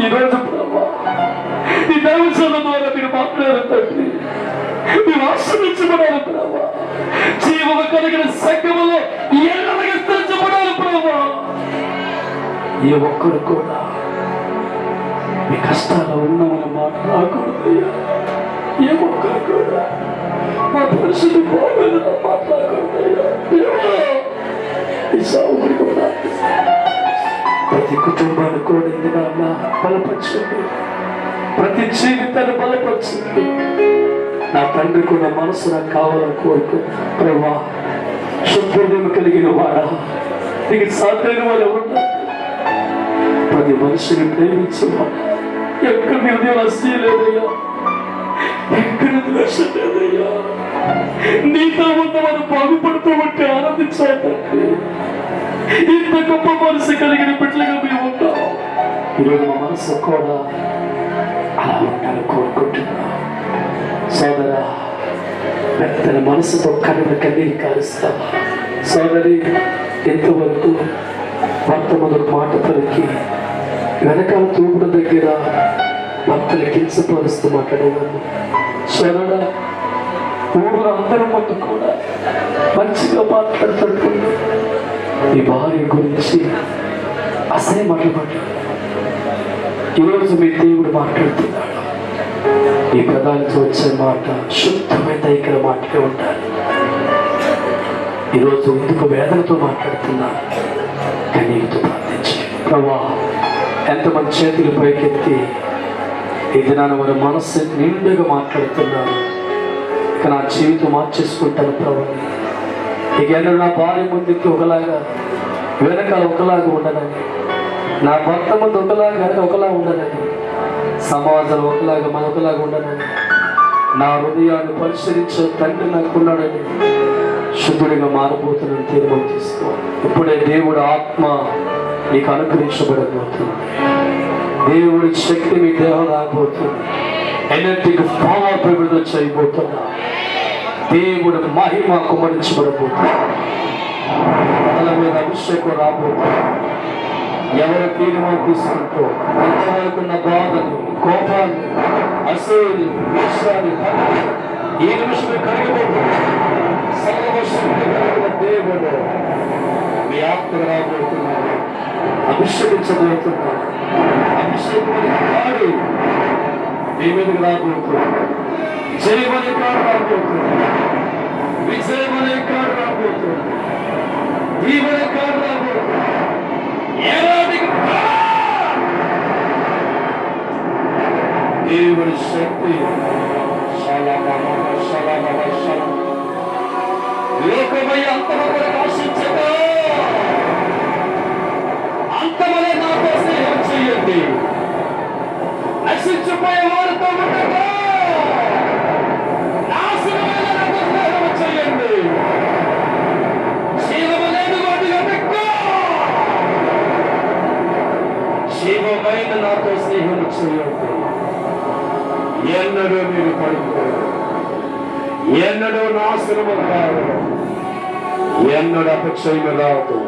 ఈరోజు ప్రభా ఈ దైవజనుల ద్వారా మీరు మాట్లాడుతండి, మీరు ఆశ్రయించబడాలి ప్రభా. జీవము కలిగిన సంఘములో ఎల్లగా విస్తరించబడాలి ప్రభా. ఏ ఒక్కరు కూడా మీ కష్టాలు ఉన్నామని మాట రాకూడదయ్యా, ఏ ఒక్కరు కూడా మా పరిస్థితి బాగోలేదని మాట్లాడకూడదయ్యా. ఈ సాగుబడి కూడా ప్రతి కుటుంబాన్ని కూడా ఇందులో బలపరచండి, ప్రతి జీవితాన్ని బలపరచండి. నా తండ్రి కూడా మనసు నాకు కావాలని కోరుకు ప్రభా. శుద్ధం కలిగిన వాడా, నీకు సాధ్యమైన వాళ్ళు ఎవరు? ప్రతి మనిషిని ప్రేమించేవాడు, ఎక్కడ హృదయం అసలేదయ్యా, ఎక్కడ ద్వేషం లేదయ్యా. నీతో ఉన్న వారు బాగుపడుతూ ఉంటే ఆనందించాలి. ఇంత గొప్ప మనసు కలిగిన బిడ్డలుగా మేము ఉంటాం. ఈరోజు మా మనసు కూడా అలా ఉండాలని కోరుకుంటున్నా. సోదరా, మెత్తని మనసుతో కన్నీరు కారుస్తావా? సోదరి, ఎంతవరకు భర్త మొదటి మాట పలికి వెనకాల తూపుడు దగ్గర భర్తలు కించపరుస్తూ మాట్లాడేవాళ్ళు. సోదరా, ఊరు అందరం ముందు కూడా మంచిగా మాట్లాడుతుంటుంది. ఈ భార్య గురించి అసలే మాట్లాడు. ఈరోజు మీ దేవుడు మాట్లాడుతున్నాడు. ఈ పదాలతో వచ్చే మాట శుద్ధమైన దగ్గర మాటలే ఉండాలి. ఈరోజు ఎందుకు వేదనతో మాట్లాడుతున్నా, కన్నీటితో ప్రార్థించి ప్రభా, ఎంతమంది చేతులు పైకెత్తి ఈ దినాన వారి మనస్సు నిండుగా మాట్లాడుతున్నాను. ఇక నా జీవితం మార్చేసుకుంటాను ప్రభా. ఇక నా భార్య ముందుకి ఒకలాగా, వెనకాల ఒకలాగా ఉండనని, నా భర్త ముందు ఒకలా ఉండనని, సమాజం ఒకలాగా మరొకలాగా ఉండనని, నా హృదయాన్ని పరిశీలించే తండ్రి నాకున్నాడని శుద్ధుడిగా మారబోతున్న తీర్మానం తీసుకో. ఇప్పుడే దేవుడు ఆత్మ నీకు అనుగ్రహించబడబోతుంది. దేవుడి శక్తి మీ దేహం రాబోతుంది. ఎనర్జీకి పవర్ విడుదల చేయబోతున్నా. దేవుడు మహిమ కుమరించబడబోతుంది. తల మీద అభిషేకం రాబోతుంది. ఎవరు తీర్మానం తీసుకుంటూ ఎంతవరకు ఉన్న బాధలు, కోపాలు, అసూయలు, విషయాలు ఈ నిమిషమే కరిగిపోతుంది. సర్వశక్తి కలిగిన దేవుడు మీ ఆత్మగా రాబోతున్నాడు. అభిషేకించబోతున్నాడు. అభిషేకం కాడు మీ మీదకి రాబోతుంది. జయమనే కాడు రాబోతుంది. విజయమనే కాడు రాబోతుంది. దీవనే కాడు రాబోతుంది. దేవుడి శక్తి లోకమై అంతమని ఆశించగా అంతమనే నాతో స్నేహం చెయ్యండి. నశించిపోయే వారితో ఉండగా నాశనమైన నాతో స్నేహం చెయ్యండి. జీవమనేది వాటిగా పెట్టుకో. జీవమైన నాతో స్నేహం చేయండి. ఎన్నడూ మీరు పడిపోయారు. ఎన్నడూ నాశనము కాదు. ఎన్నడూ అపక్షయము రాదు.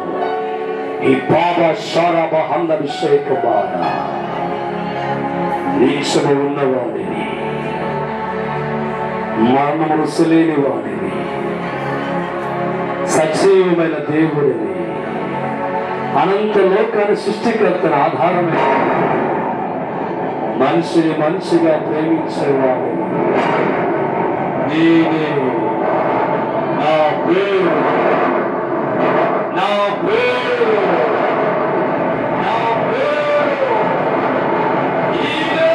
ఈ పాప శరాబ అభిషేకమాన నీచము ఉన్నవాడిని, మరణము సులేని వాడిని, సజీవమైన దేవుడిని, అనంత లోకాన్ని సృష్టికర్తన ఆధారమైన మనిషిని మనిషిగా ప్రేమించేవాడు నేనే. నా పేరు నా పేరు నా పేరు ఈయనే.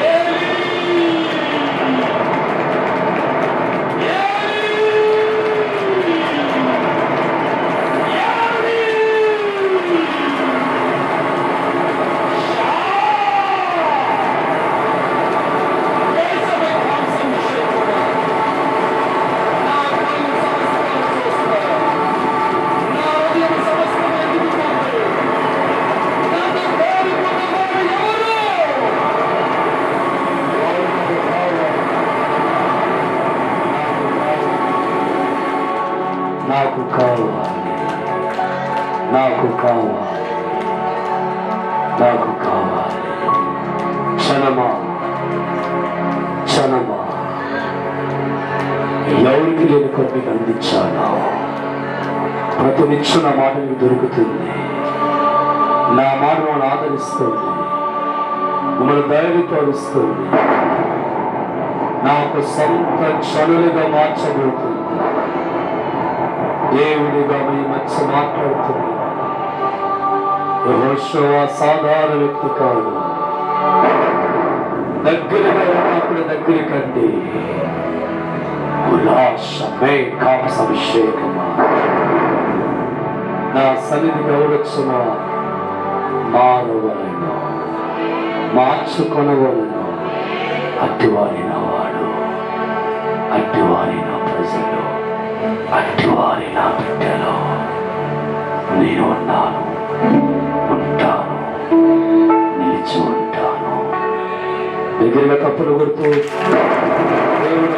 ఏలీ, ఏలీ, ఏలీ. నాకు కావాలి, నాకు కావాలి, నాకు కావాలి. క్షణమా క్షణమా ఎవరికి లేని కొన్ని అందించాను. ప్రతినిత్యం నా మాట మీకు దొరుకుతుంది. నా మాట నన్ను ఆదరిస్తుంది. మిమ్మల్ని ధైర్యపరుస్తుంది. నాకు సొంత క్షణులుగా మార్చబడుతుంది. దేవుడిగా మీ మధ్య మాట్లాడుతుంది. యెహోషువ సాధారణ వ్యక్తి కాదు. దగ్గరగా ఉన్నప్పుడు దగ్గర కండి. ఉల్లాసమే కామసభిషేకమా నా సన్నిధికి ఎవరొచ్చిన మానవలను మార్చుకొనవలను. అట్టివారి నా వాడు, అట్టివారి నా ప్రజలు, అట్టివారి నా బిడ్డలు. నేను ఉన్నాను, ఉంటాను, నిలిచి ఉంటాను. దగ్గరగా కప్పులు కొడుతూ దేవుడు